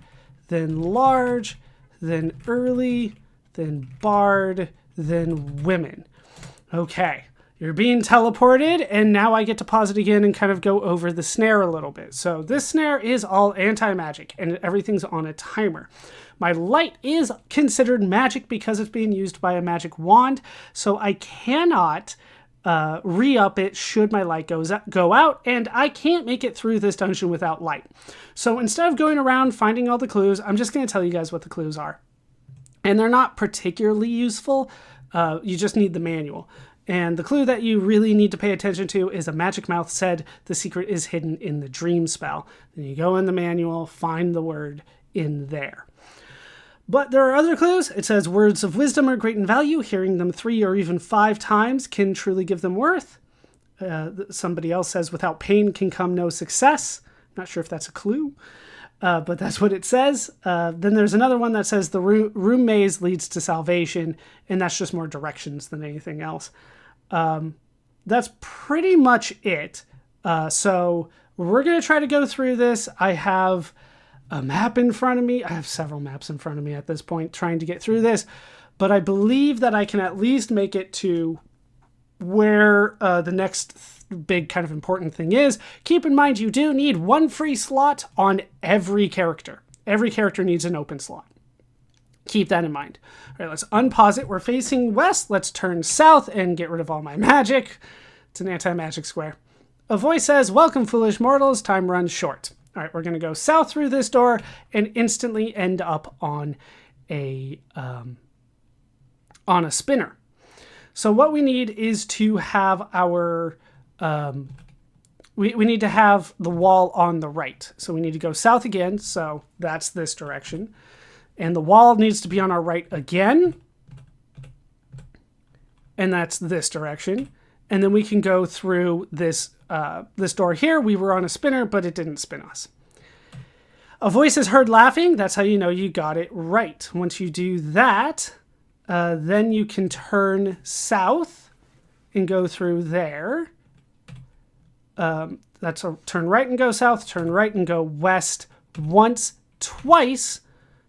S1: then large, then early, then bard, then women. Okay, you're being teleported, and now I get to pause it again and kind of go over the snare a little bit. So this snare is all anti-magic, and everything's on a timer. My light is considered magic because it's being used by a magic wand, so I cannot re-up it should my light go out, and I can't make it through this dungeon without light. So instead of going around finding all the clues, I'm just going to tell you guys what the clues are. And they're not particularly useful. You just need the manual. And the clue that you really need to pay attention to is a magic mouth said the secret is hidden in the dream spell. Then you go in the manual, find the word in there. But there are other clues. It says words of wisdom are great in value. Hearing them 3 or even 5 times can truly give them worth. Somebody else says without pain can come no success. Not sure if that's a clue, but that's what it says. Then there's another one that says the room maze leads to salvation, and that's just more directions than anything else. That's pretty much it. So we're going to try to go through this. I have a map in front of me. I have several maps in front of me at this point trying to get through this, but I believe that I can at least make it to where the next big kind of important thing is. Keep in mind, you do need 1 free slot on every character. Every character needs an open slot. Keep that in mind. All right, let's unpause it. We're facing west. Let's turn south and get rid of all my magic. It's an anti-magic square. A voice says, "Welcome, foolish mortals. Time runs short." All right, we're going to go south through this door and instantly end up on a spinner. So what we need is to have our, we need to have the wall on the right. So we need to go south again. So that's this direction. And the wall needs to be on our right again. And that's this direction. And then we can go through this this door here. We were on a spinner, but it didn't spin us. A voice is heard laughing. That's how you know you got it right. Once you do that, then you can turn south and go through there. That's a turn right and go south, turn right and go west once, twice,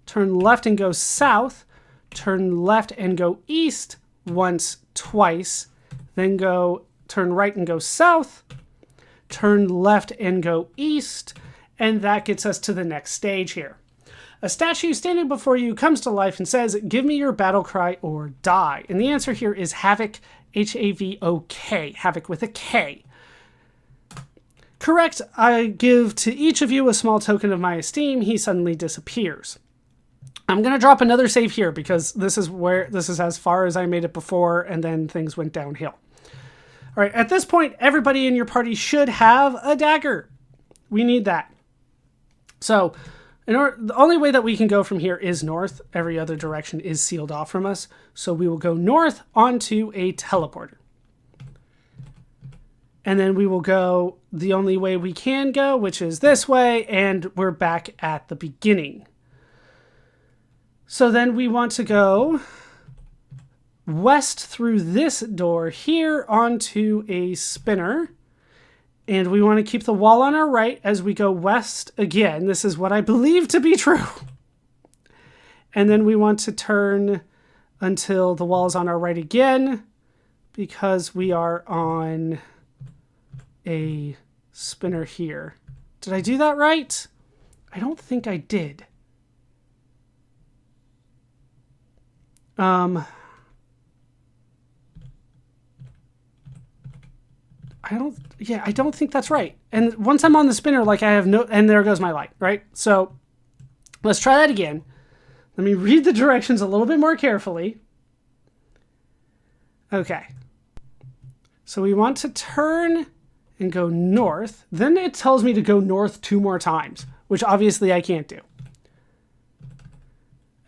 S1: turn left and go south, turn left and go east once, twice, then go turn right and go south, turn left and go east, and that gets us to the next stage here. A statue standing before you comes to life and says, "Give me your battle cry or die." And the answer here is Havoc, H-A-V-O-K, Havoc with a K. Correct, I give to each of you a small token of my esteem. He suddenly disappears. I'm going to drop another save here because this is as far as I made it before, and then things went downhill. All right, at this point, everybody in your party should have a dagger. We need that. So the only way that we can go from here is north. Every other direction is sealed off from us. So we will go north onto a teleporter. And then we will go the only way we can go, which is this way, and we're back at the beginning. So then we want to go west through this door here onto a spinner. And we want to keep the wall on our right as we go west again. This is what I believe to be true. And then we want to turn until the wall is on our right again, because we are on a spinner here. Did I do that right? I don't think I did. I don't think that's right. And once I'm on the spinner, like I have no, and there goes my light, right? So let's try that again. Let me read the directions a little bit more carefully. Okay. So we want to turn and go north. Then it tells me to go north 2 more times, which obviously I can't do.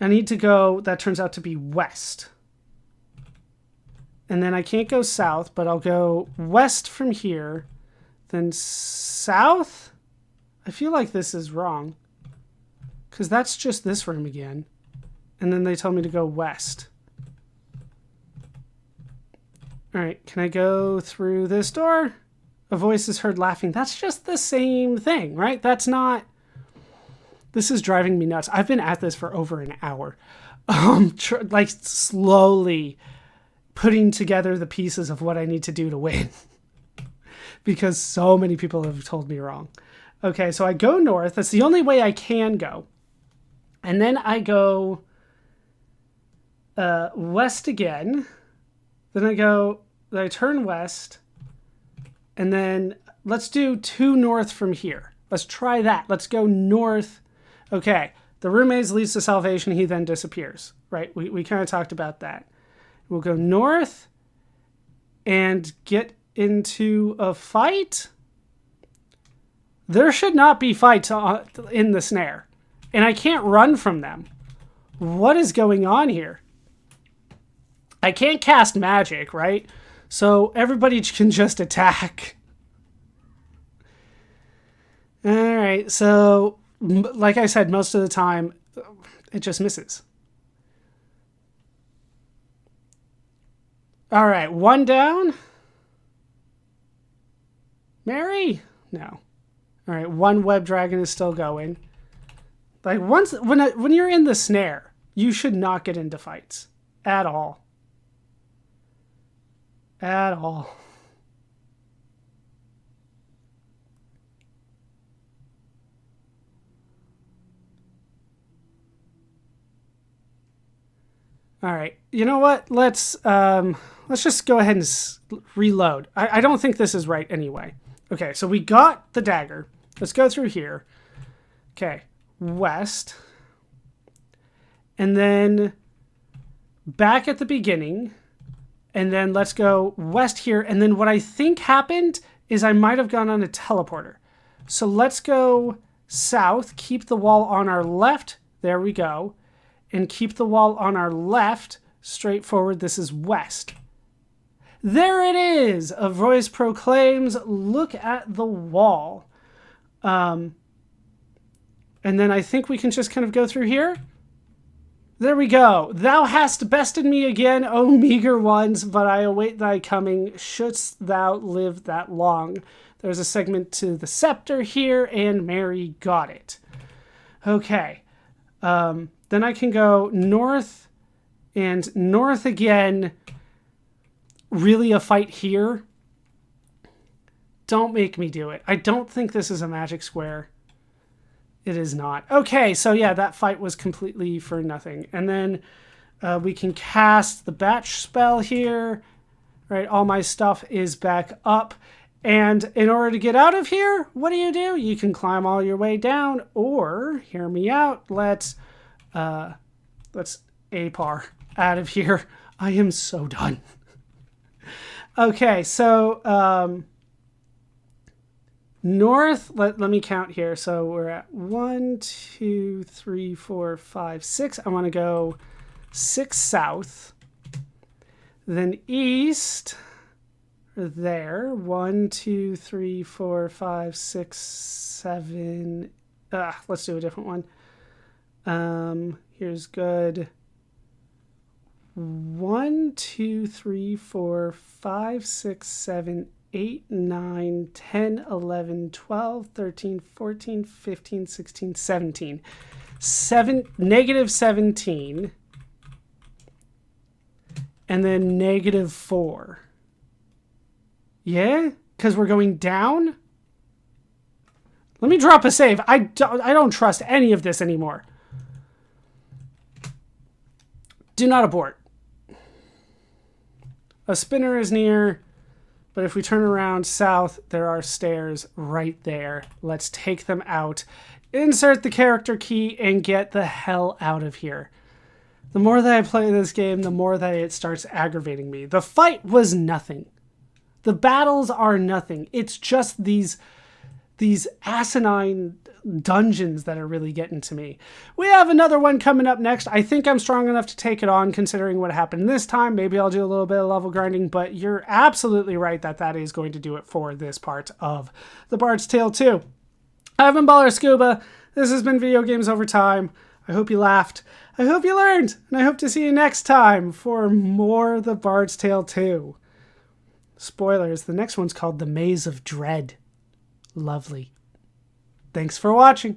S1: I need to go, that turns out to be west. And then I can't go south, but I'll go west from here, then south. I feel like this is wrong, because that's just this room again. And then they tell me to go west. All right, can I go through this door? A voice is heard laughing. That's just the same thing, right? That's not... This is driving me nuts. I've been at this for over an hour. Like slowly putting together the pieces of what I need to do to win. Because so many people have told me wrong. Okay, so I go north. That's the only way I can go. And then I go west again. Then I turn west. And then let's do 2 north from here. Let's try that. Let's go north. Okay, the room maze leads to salvation. He then disappears, right? We kind of talked about that. We'll go north and get into a fight. There should not be fights in the snare. And I can't run from them. What is going on here? I can't cast magic, right? So everybody can just attack. All right, so like I said, most of the time, it just misses. All right, 1 down. Mary? No. All right, 1 web dragon is still going. Like when you're in the snare, you should not get into fights at all. At all. All right. You know what? Let's just go ahead and reload. I don't think this is right anyway. Okay, so we got the dagger. Let's go through here. Okay, west. And then back at the beginning. And then let's go west here. And then what I think happened is I might have gone on a teleporter. So let's go south, keep the wall on our left. There we go. And keep the wall on our left, straight forward. This is west. There it is! A voice proclaims, look at the wall. And then I think we can just kind of go through here. There we go. Thou hast bested me again, O meager ones, but I await thy coming. Shouldst thou live that long? There's a segment to the scepter here, and Mary got it. Okay. Then I can go north and north again. Really a fight here? Don't make me do it. I don't think this is a magic square. It is not. Okay, so yeah, that fight was completely for nothing. And then we can cast the batch spell here. Right, all my stuff is back up. And in order to get out of here, what do? You can climb all your way down, or, hear me out, let's APAR out of here. I am so done. Okay, so north, let me count here. So we're at 1, 2, 3, 4, 5, 6. I want to go 6 south. Then east, there. 1, 2, 3, 4, 5, 6, 7. Let's do a different one. Here's good. 1, 2, 3, 4, 5, 6, 7, 8, 9, 10, 11, 12, 13, 14, 15, 16, 17. -17. and then -4. Yeah? Because we're going down? Let me drop a save. I don't trust any of this anymore. Do not abort. A spinner is near, but if we turn around south, there are stairs right there. Let's take them out. Insert the character key and get the hell out of here. The more that I play this game, the more that it starts aggravating me. The fight was nothing. The battles are nothing. It's just these asinine dungeons that are really getting to me. We have another one coming up next. I think I'm strong enough to take it on considering what happened this time. Maybe I'll do a little bit of level grinding, but you're absolutely right that that is going to do it for this part of The Bard's Tale 2. I've been Baller Scuba. This has been Video Games Over Time. I hope you laughed. I hope you learned. And I hope to see you next time for more The Bard's Tale 2. Spoilers, the next one's called The Maze of Dread. Lovely. Thanks for watching.